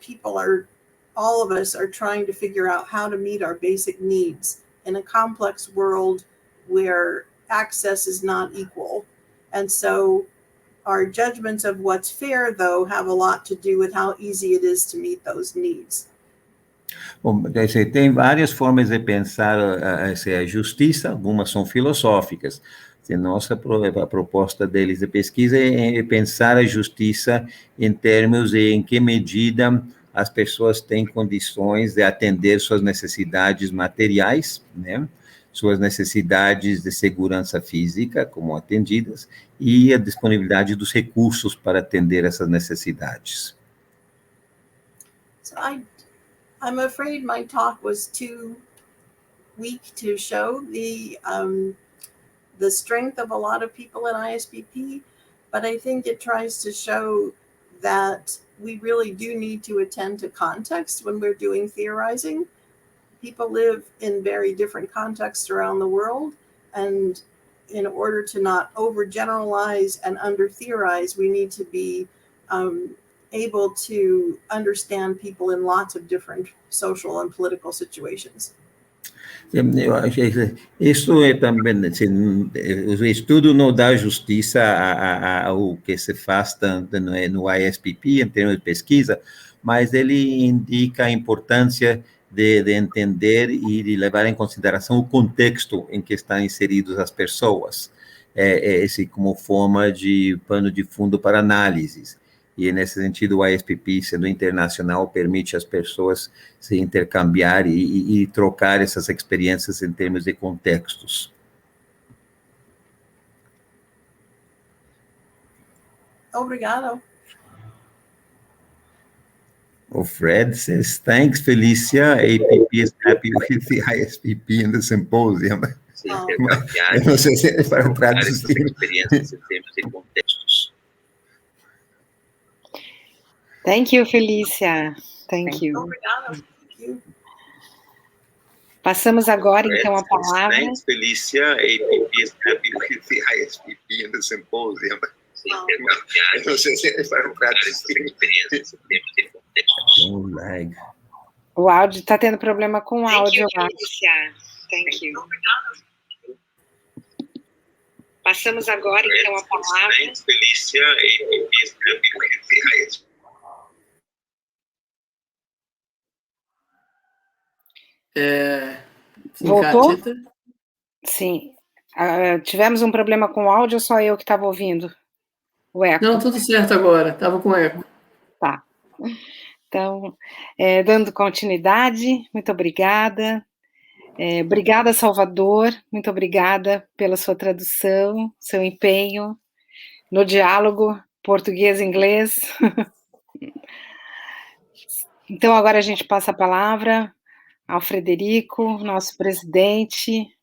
all of us are trying to figure out how to meet our basic needs in a complex world where access is not equal. And so our judgments of what's fair, though, have a lot to do with how easy it is to meet those needs. Bom, tem várias formas de pensar a justiça, algumas são filosóficas. A proposta deles de pesquisa é pensar a justiça em termos de em que medida as pessoas têm condições de atender suas necessidades materiais, né? Suas necessidades de segurança física, como atendidas, e a disponibilidade dos recursos para atender essas necessidades. So I'm afraid my talk was too weak to show the strength of a lot of people in ISPP, but I think it tries to show that we really do need to attend to context when we're doing theorizing. People live in very different contexts around the world, and in order to not overgeneralize and under-theorize, we need to be able to understand people in lots of different social and political situations. Eu acho que isso é também, o estudo não dá justiça ao que se faz tanto no ISPP, em termos de pesquisa, mas ele indica a importância de entender e de levar em consideração o contexto em que estão inseridas as pessoas, como forma de pano de fundo para análises. E, nesse sentido, o ISPP, sendo internacional, permite às pessoas se intercambiar e trocar essas experiências em termos de contextos. Obrigado. O Fred says, thanks, Felicia. APP is happy with the ISPP and the symposium. Eu não sei se é para traduzir. Experiências em termos de contextos. Thank you, Felícia. Thank you. Obrigado. Thank you. Passamos agora, então, a palavra. Thanks, Felicia. APP is happy with the ISPP and the symposium. Eu não sei se é para traduzir. Oh, lag. O áudio está tendo problema com o áudio. Thank you. Passamos agora, então, a palavra. Thanks, Felicia. APP is happy with the ISPP. Voltou? Kátia? Sim. Tivemos um problema com o áudio ou só eu que estava ouvindo o eco? Não, tudo certo agora. Estava com eco. Tá. Então, dando continuidade, muito obrigada. Obrigada, Salvador, muito obrigada pela sua tradução, seu empenho no diálogo português-inglês. Então, agora a gente passa a palavra ao Frederico, nosso presidente.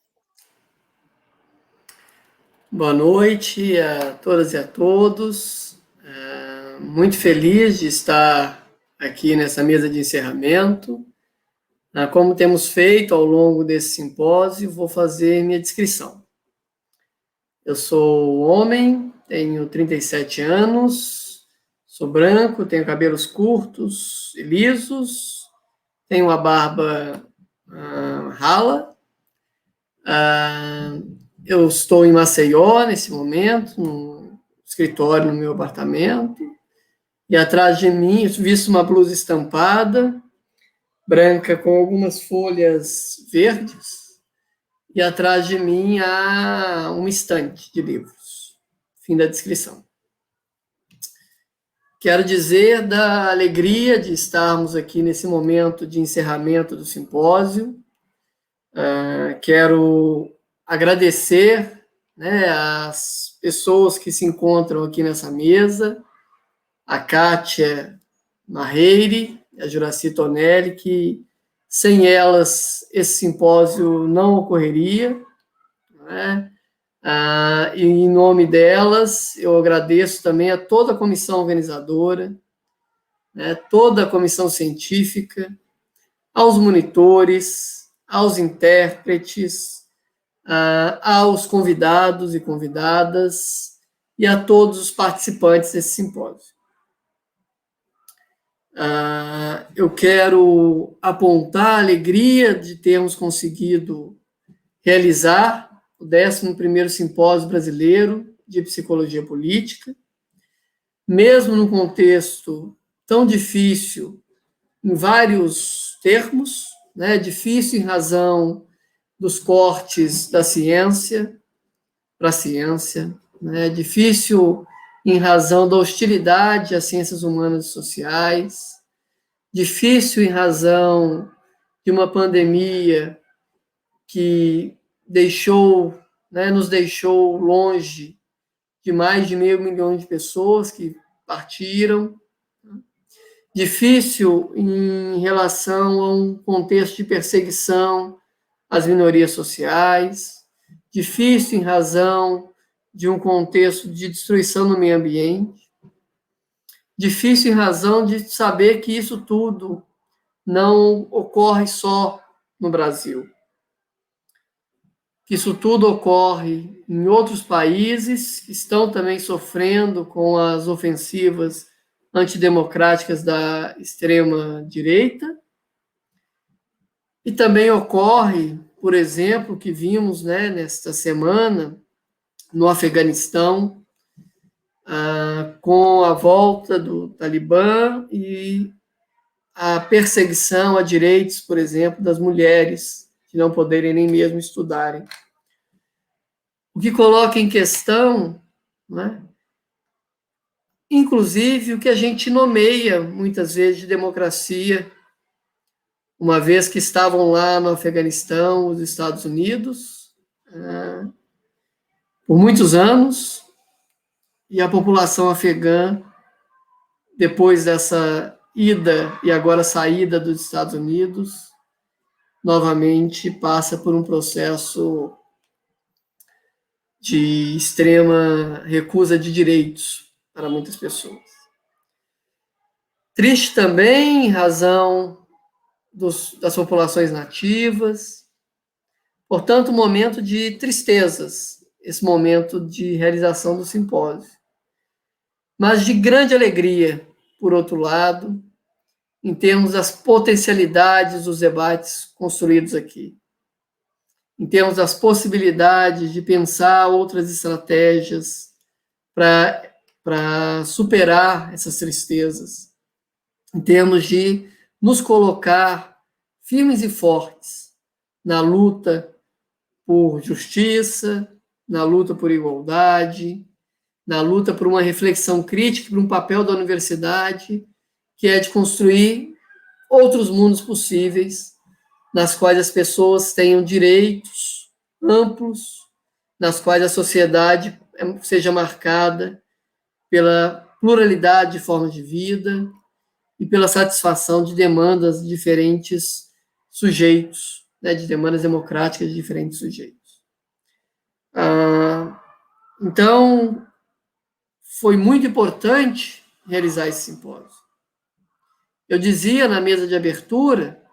Boa noite a todas e a todos. Muito feliz de estar aqui nessa mesa de encerramento. Como temos feito ao longo desse simpósio, vou fazer minha descrição. Eu sou homem, tenho 37 anos, sou branco, tenho cabelos curtos e lisos, tenho uma barba rala. Eu estou em Maceió nesse momento, no escritório no meu apartamento, e atrás de mim, visto uma blusa estampada, branca com algumas folhas verdes, e atrás de mim há uma estante de livros. Fim da descrição. Quero dizer da alegria de estarmos aqui nesse momento de encerramento do simpósio. Quero agradecer, né, as pessoas que se encontram aqui nessa mesa, a Kátia Marreire, a Juraci Tonelli, que sem elas esse simpósio não ocorreria, né? E em nome delas, eu agradeço também a toda a comissão organizadora, né, toda a comissão científica, aos monitores, aos intérpretes, aos convidados e convidadas e a todos os participantes desse simpósio. Eu quero apontar a alegria de termos conseguido realizar o 11º Simpósio Brasileiro de Psicologia Política, mesmo num contexto tão difícil em vários termos, né, difícil em razão dos cortes da ciência para a ciência, né, difícil em razão da hostilidade às ciências humanas e sociais, difícil em razão de uma pandemia que nos deixou longe de mais de 500 mil de pessoas que partiram, difícil em relação a um contexto de perseguição às minorias sociais, difícil em razão de um contexto de destruição do meio ambiente, difícil em razão de saber que isso tudo não ocorre só no Brasil, que isso tudo ocorre em outros países que estão também sofrendo com as ofensivas antidemocráticas da extrema-direita, e também ocorre, por exemplo, que vimos, né, nesta semana, no Afeganistão, com a volta do Talibã e a perseguição a direitos, por exemplo, das mulheres, de não poderem nem mesmo estudarem. O que coloca em questão, né, inclusive o que a gente nomeia muitas vezes de democracia, uma vez que estavam lá no Afeganistão os Estados Unidos, por muitos anos, e a população afegã, depois dessa ida e agora saída dos Estados Unidos, novamente passa por um processo de extrema recusa de direitos para muitas pessoas. Triste também em razão das populações nativas. Portanto, um momento de tristezas, esse momento de realização do simpósio. Mas de grande alegria, por outro lado, em termos das potencialidades dos debates construídos aqui, em termos das possibilidades de pensar outras estratégias para superar essas tristezas, em termos de nos colocar firmes e fortes na luta por justiça, na luta por igualdade, na luta por uma reflexão crítica, por um papel da universidade, que é de construir outros mundos possíveis nas quais as pessoas tenham direitos amplos, nas quais a sociedade seja marcada pela pluralidade de formas de vida e pela satisfação de demandas de diferentes sujeitos, né, de demandas democráticas de diferentes sujeitos. Então, foi muito importante realizar esse simpósio. Eu dizia na mesa de abertura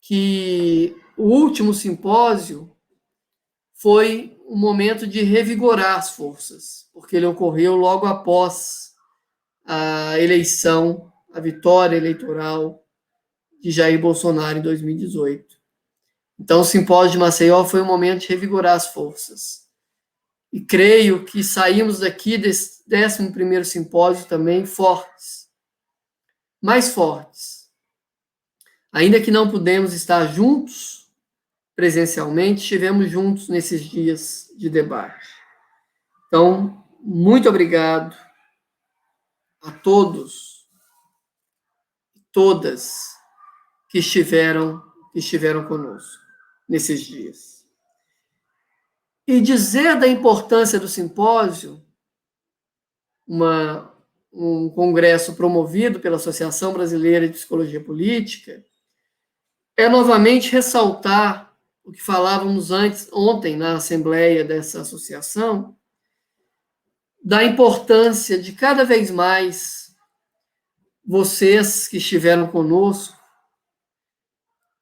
que o último simpósio foi um momento de revigorar as forças, porque ele ocorreu logo após a eleição, a vitória eleitoral de Jair Bolsonaro em 2018. Então, o simpósio de Maceió foi um momento de revigorar as forças. E creio que saímos daqui desse 11º simpósio também fortes, mais fortes. Ainda que não pudemos estar juntos presencialmente, estivemos juntos nesses dias de debate. Então, muito obrigado a todos e todas que estiveram conosco nesses dias. E dizer da importância do simpósio, um congresso promovido pela Associação Brasileira de Psicologia Política, é novamente ressaltar o que falávamos ontem na assembleia dessa associação, da importância de cada vez mais vocês que estiveram conosco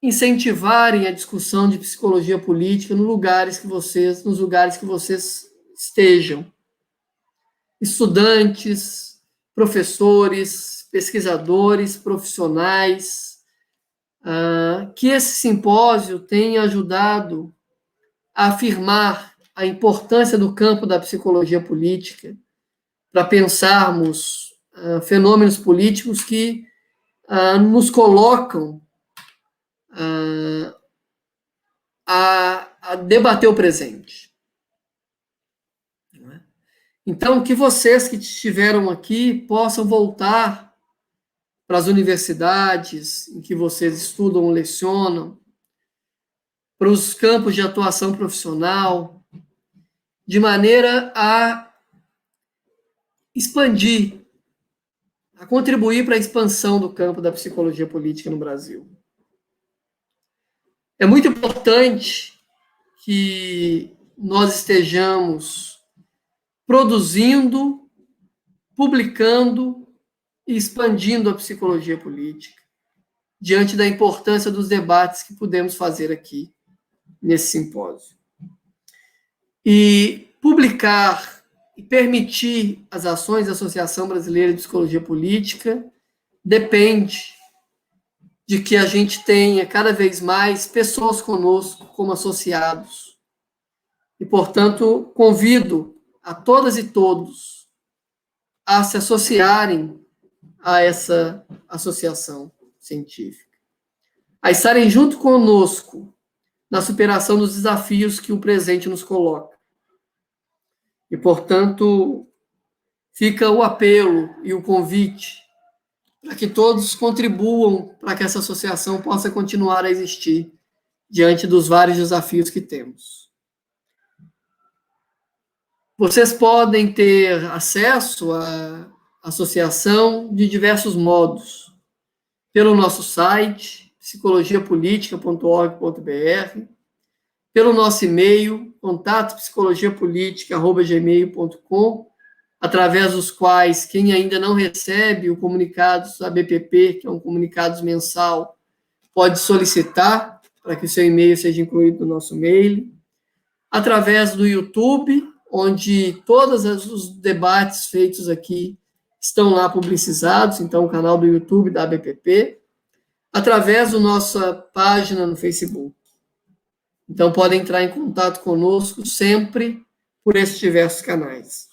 incentivarem a discussão de psicologia política nos lugares que vocês estejam. Estudantes, professores, pesquisadores, profissionais, que esse simpósio tenha ajudado a afirmar a importância do campo da psicologia política para pensarmos fenômenos políticos que nos colocam a debater o presente. Então, que vocês que estiveram aqui possam voltar para as universidades em que vocês estudam ou lecionam, para os campos de atuação profissional, de maneira a expandir, a contribuir para a expansão do campo da psicologia política no Brasil. É muito importante que nós estejamos produzindo, publicando e expandindo a psicologia política, diante da importância dos debates que pudemos fazer aqui nesse simpósio. E publicar e permitir as ações da Associação Brasileira de Psicologia Política depende de que a gente tenha cada vez mais pessoas conosco como associados. E, portanto, convido a todas e todos a se associarem a essa associação científica, a estarem junto conosco na superação dos desafios que o presente nos coloca. E, portanto, fica o apelo e o convite para que todos contribuam para que essa associação possa continuar a existir diante dos vários desafios que temos. Vocês podem ter acesso à associação de diversos modos, pelo nosso site, psicologiapolitica.org.br, pelo nosso e-mail, contato@psicologiapolitica@gmail.com, através dos quais, quem ainda não recebe o comunicado da BPP, que é um comunicado mensal, pode solicitar para que o seu e-mail seja incluído no nosso mail, através do YouTube, onde todos os debates feitos aqui estão lá publicizados, então o canal do YouTube da BPP, através da nossa página no Facebook. Então, podem entrar em contato conosco sempre por esses diversos canais.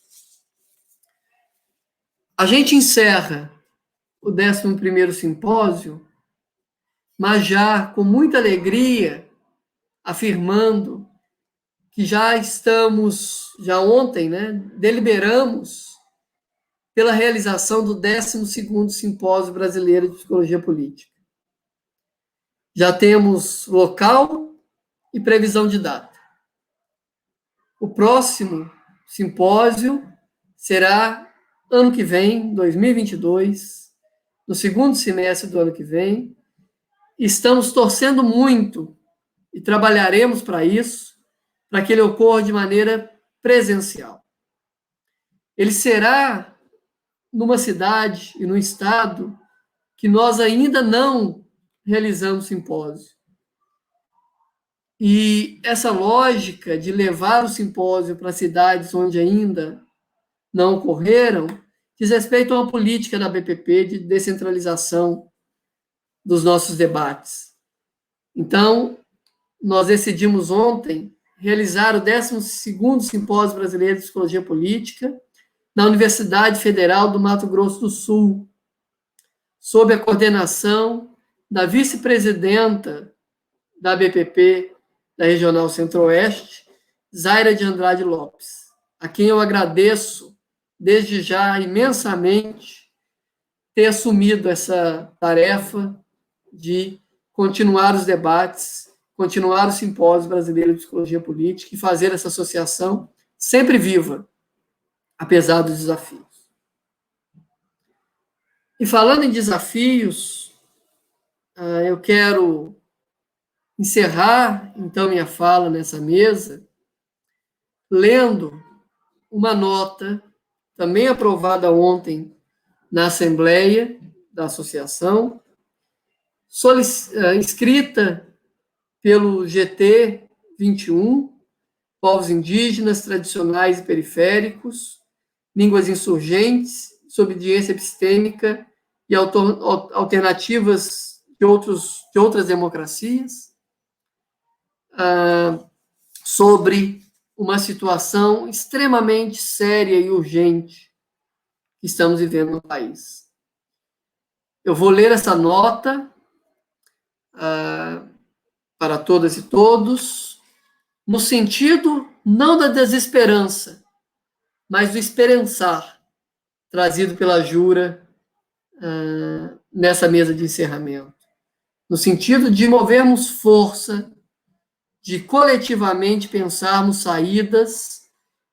A gente encerra o 11º simpósio, mas já com muita alegria, afirmando que já ontem, deliberamos pela realização do 12º Simpósio Brasileiro de Psicologia Política. Já temos local e previsão de data. O próximo simpósio será ano que vem, 2022, no segundo semestre do ano que vem. Estamos torcendo muito e trabalharemos para isso, para que ele ocorra de maneira presencial. Ele será numa cidade e num estado que nós ainda não realizamos simpósio. E essa lógica de levar o simpósio para cidades onde ainda não ocorreram diz respeito a uma política da BPP de descentralização dos nossos debates. Então, nós decidimos ontem realizar o 12º Simpósio Brasileiro de Psicologia Política na Universidade Federal do Mato Grosso do Sul, sob a coordenação da vice-presidenta da BPP da Regional Centro-Oeste, Zaira de Andrade Lopes, a quem eu agradeço desde já imensamente ter assumido essa tarefa de continuar os debates, continuar o Simpósio Brasileiro de Psicologia Política e fazer essa associação sempre viva, apesar dos desafios. E falando em desafios, eu quero encerrar, então, minha fala nessa mesa, lendo uma nota, também aprovada ontem na Assembleia da Associação, escrita pelo GT 21, Povos Indígenas, Tradicionais e Periféricos, Línguas Insurgentes, Desobediência Epistêmica e Alternativas de outras democracias, sobre uma situação extremamente séria e urgente que estamos vivendo no país. Eu vou ler essa nota para todas e todos, no sentido não da desesperança, mas do esperançar, trazido pela Jura nessa mesa de encerramento, no sentido de movermos força, de coletivamente pensarmos saídas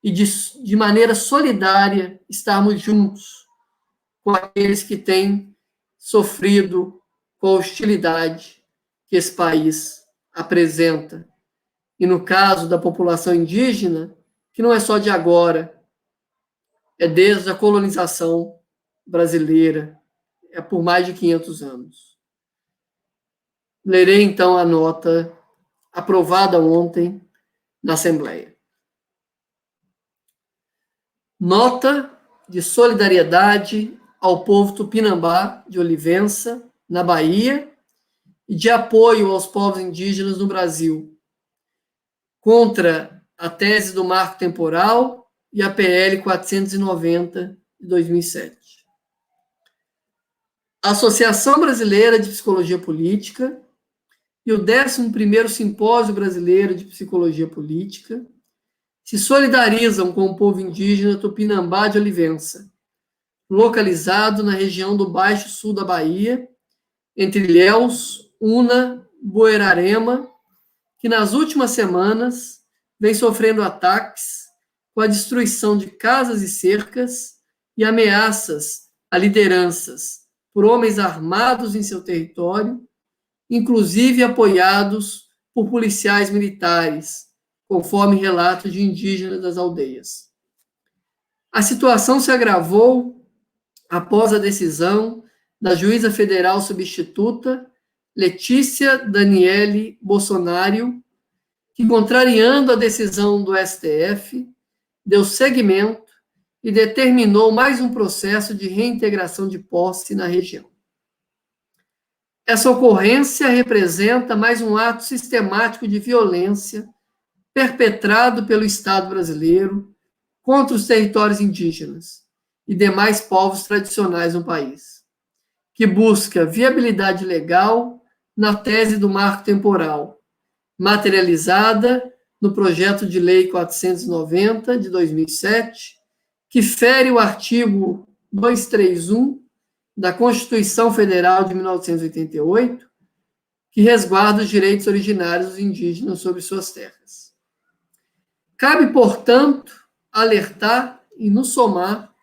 e de maneira solidária estarmos juntos com aqueles que têm sofrido com a hostilidade que esse país apresenta. E no caso da população indígena, que não é só de agora, é desde a colonização brasileira, é por mais de 500 anos. Lerei, então, a nota aprovada ontem na Assembleia. Nota de solidariedade ao povo tupinambá de Olivença, na Bahia, e de apoio aos povos indígenas no Brasil, contra a tese do marco temporal e a PL 490 de 2007. A Associação Brasileira de Psicologia Política e o 11º Simpósio Brasileiro de Psicologia Política se solidarizam com o povo indígena Tupinambá de Olivença, localizado na região do Baixo Sul da Bahia, entre Ilhéus, Una, Buerarema, que nas últimas semanas vem sofrendo ataques com a destruição de casas e cercas e ameaças a lideranças por homens armados em seu território, inclusive apoiados por policiais militares, conforme relatos de indígenas das aldeias. A situação se agravou após a decisão da juíza federal substituta Letícia Daniele Bolsonaro, que, contrariando a decisão do STF, deu seguimento e determinou mais um processo de reintegração de posse na região. Essa ocorrência representa mais um ato sistemático de violência perpetrado pelo Estado brasileiro contra os territórios indígenas e demais povos tradicionais no país, que busca viabilidade legal na tese do marco temporal, materializada no projeto de lei 490 de 2007, que fere o artigo 231 da Constituição Federal de 1988, que resguarda os direitos originários dos indígenas sobre suas terras. Cabe, portanto, alertar e nos somar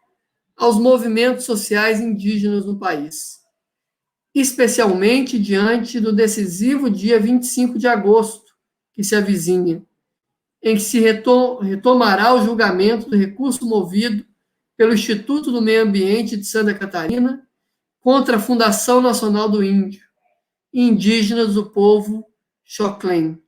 aos movimentos sociais indígenas no país, especialmente diante do decisivo dia 25 de agosto, que se avizinha, em que se retomará o julgamento do recurso movido pelo Instituto do Meio Ambiente de Santa Catarina contra a Fundação Nacional do Índio e indígenas do povo Xoclen.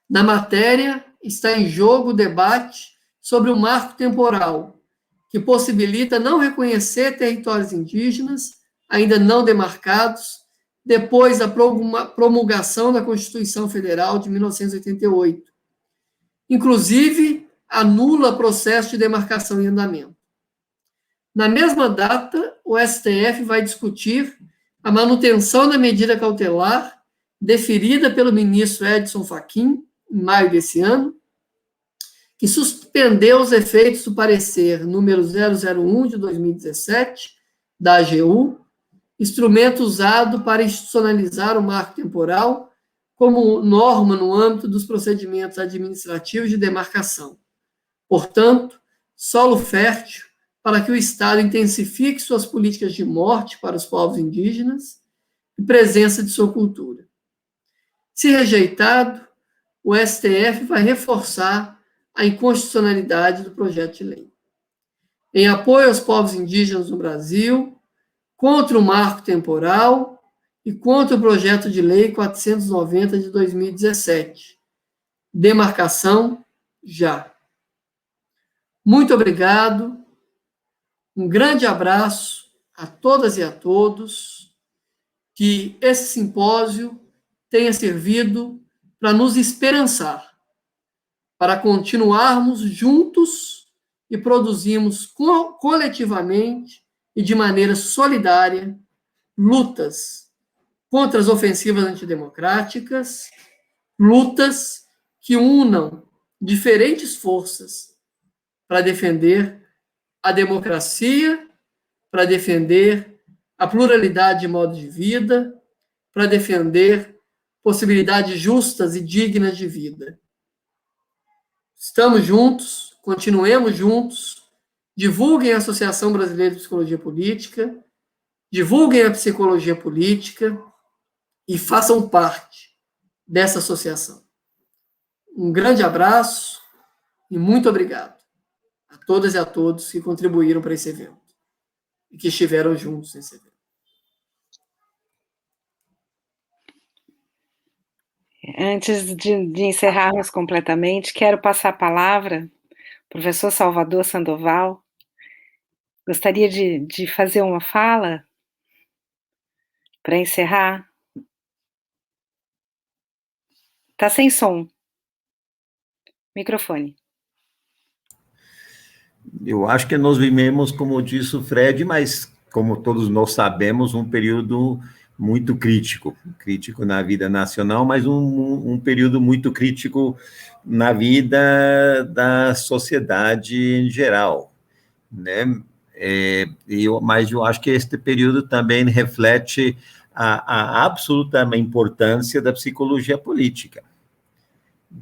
Na matéria, está em jogo o debate sobre o marco temporal, que possibilita não reconhecer territórios indígenas ainda não demarcados depois da promulgação da Constituição Federal de 1988. Inclusive, anula processo de demarcação em andamento. Na mesma data, o STF vai discutir a manutenção da medida cautelar deferida pelo ministro Edson Fachin, em maio desse ano, que suspendeu os efeitos do parecer número 001 de 2017, da AGU, instrumento usado para institucionalizar o marco temporal como norma no âmbito dos procedimentos administrativos de demarcação. Portanto, solo fértil para que o Estado intensifique suas políticas de morte para os povos indígenas e presença de sua cultura. Se rejeitado, o STF vai reforçar a inconstitucionalidade do projeto de lei. Em apoio aos povos indígenas no Brasil, contra o marco temporal e contra o projeto de lei 490 de 2017. Demarcação já. Muito obrigado. Um grande abraço a todas e a todos. Que esse simpósio tenha servido para nos esperançar, para continuarmos juntos e produzirmos coletivamente e de maneira solidária lutas contra as ofensivas antidemocráticas, lutas que unam diferentes forças para defender a democracia, para defender a pluralidade de modo de vida, para defender possibilidades justas e dignas de vida. Estamos juntos, continuemos juntos, divulguem a Associação Brasileira de Psicologia Política, divulguem a psicologia política e façam parte dessa associação. Um grande abraço e muito obrigado a todas e a todos que contribuíram para esse evento e que estiveram juntos nesse evento. Antes de encerrarmos completamente, quero passar a palavra ao professor Salvador Sandoval. Gostaria de fazer uma fala para encerrar. Está sem som. Microfone. Eu acho que nós vivemos, como disse o Fred, mas como todos nós sabemos, um período muito crítico na vida nacional, mas um período muito crítico na vida da sociedade em geral, né? Mas eu acho que este período também reflete a absoluta importância da psicologia política,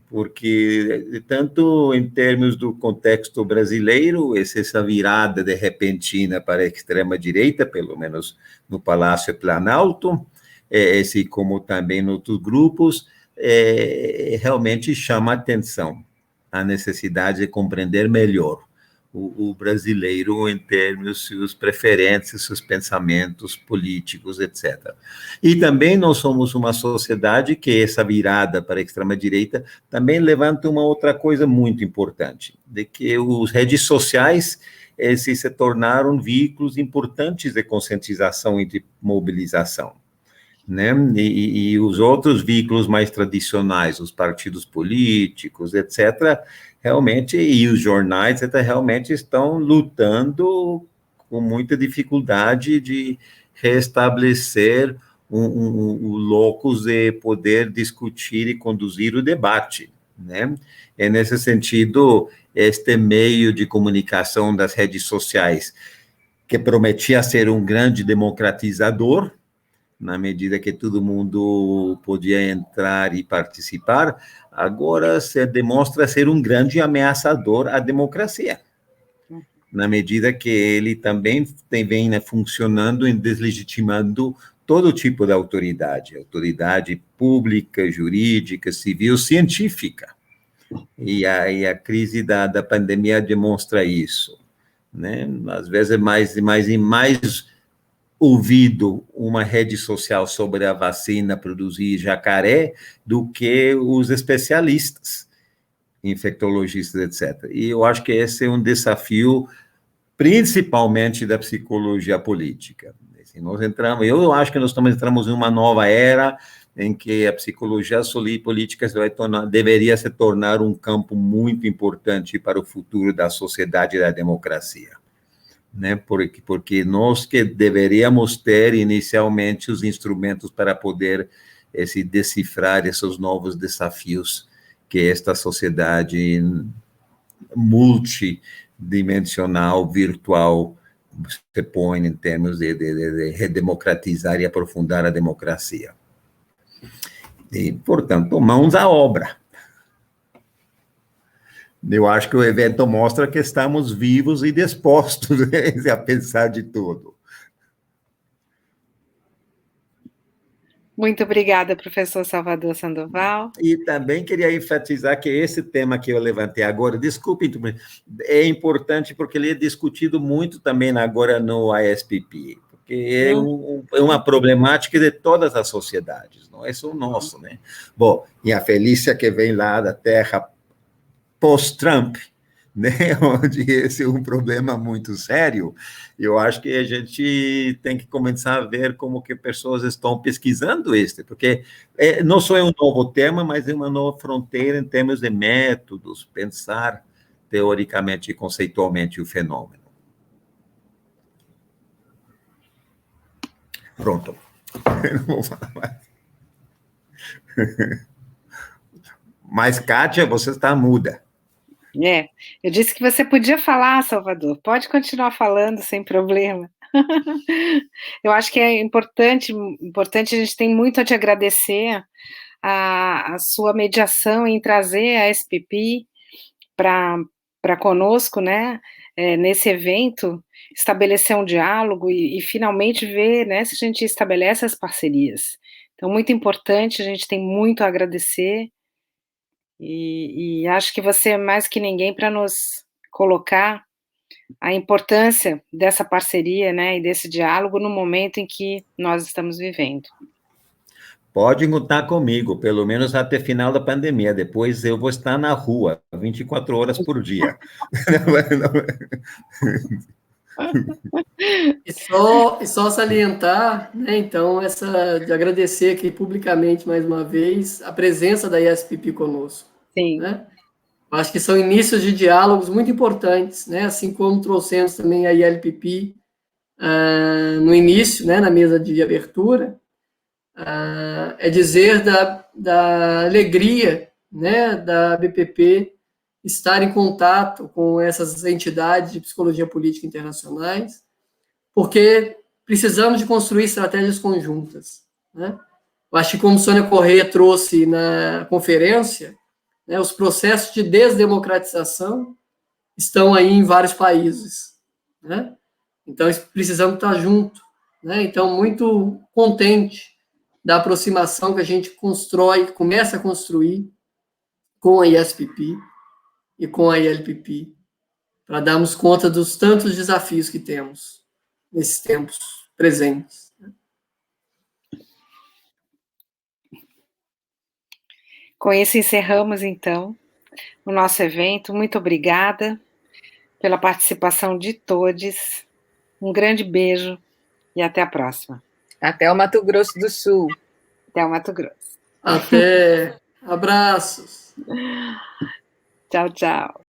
porque tanto em termos do contexto brasileiro, essa virada de repentina para a extrema-direita, pelo menos no Palácio Planalto, como também em outros grupos, realmente chama a atenção a necessidade de compreender melhor o brasileiro em termos de suas preferências, seus pensamentos políticos, etc. E também nós somos uma sociedade que essa virada para a extrema-direita também levanta uma outra coisa muito importante, de que as redes sociais se tornaram veículos importantes de conscientização e de mobilização, né? E os outros veículos mais tradicionais, os partidos políticos, etc., realmente, e os jornais realmente estão lutando com muita dificuldade de restabelecer o locus de poder discutir e conduzir o debate, né? E nesse sentido, este meio de comunicação das redes sociais, que prometia ser um grande democratizador, na medida que todo mundo podia entrar e participar, agora se demonstra ser um grande ameaçador à democracia, na medida que ele também vem, né, funcionando e deslegitimando todo tipo de autoridade pública, jurídica, civil, científica. E a crise da pandemia demonstra isso, né? Às vezes é mais ouvido uma rede social sobre a vacina produzir jacaré do que os especialistas, infectologistas, etc. E eu acho que esse é um desafio, principalmente da psicologia política. Eu acho que nós entramos em uma nova era em que a psicologia política deveria se tornar um campo muito importante para o futuro da sociedade e da democracia, né? Porque nós que deveríamos ter inicialmente os instrumentos para poder decifrar esses novos desafios que esta sociedade multidimensional, virtual, se põe em termos de redemocratizar e aprofundar a democracia. E, portanto, mãos à obra. Eu acho que o evento mostra que estamos vivos e dispostos, né, a pensar de tudo. Muito obrigada, professor Salvador Sandoval. E também queria enfatizar que esse tema que eu levantei agora, desculpe, é importante porque ele é discutido muito também agora no ASPP, porque é uma problemática de todas as sociedades, não é só o nosso, né? Bom, e a Felícia que vem lá da terra pós-Trump, né, onde esse é um problema muito sério, eu acho que a gente tem que começar a ver como que pessoas estão pesquisando porque não só é um novo tema, mas é uma nova fronteira em termos de métodos, pensar teoricamente e conceitualmente o fenômeno. Pronto. Não vou falar mais. Mas, Kátia, você está muda. Eu disse que você podia falar, Salvador. Pode continuar falando sem problema. Eu acho que é importante, a gente tem muito a te agradecer a sua mediação em trazer a SPP para conosco, né, nesse evento, estabelecer um diálogo e finalmente ver, né, se a gente estabelece as parcerias. Então, muito importante, a gente tem muito a agradecer. E acho que você é mais que ninguém para nos colocar a importância dessa parceria, né, e desse diálogo no momento em que nós estamos vivendo. Pode contar comigo, pelo menos até final da pandemia. Depois eu vou estar na rua, 24 horas por dia. E só salientar, né, então, de agradecer aqui publicamente mais uma vez a presença da ISPP conosco. Sim. Né? Acho que são inícios de diálogos muito importantes, né, assim como trouxemos também a ILPP no início, né, na mesa de abertura, é dizer da alegria, né, da BPP estar em contato com essas entidades de psicologia política internacionais, porque precisamos de construir estratégias conjuntas, né? Eu acho que, como Sônia Corrêa trouxe na conferência, né, os processos de desdemocratização estão aí em vários países, né? Então, precisamos estar juntos, né? Então, muito contente da aproximação que a gente começa a construir com a ISPP e com a ILPP, para darmos conta dos tantos desafios que temos nesses tempos presentes. Com isso, encerramos, então, o nosso evento. Muito obrigada pela participação de todos. Um grande beijo e até a próxima. Até o Mato Grosso do Sul. Até o Mato Grosso. Até. Abraços. Tchau, tchau.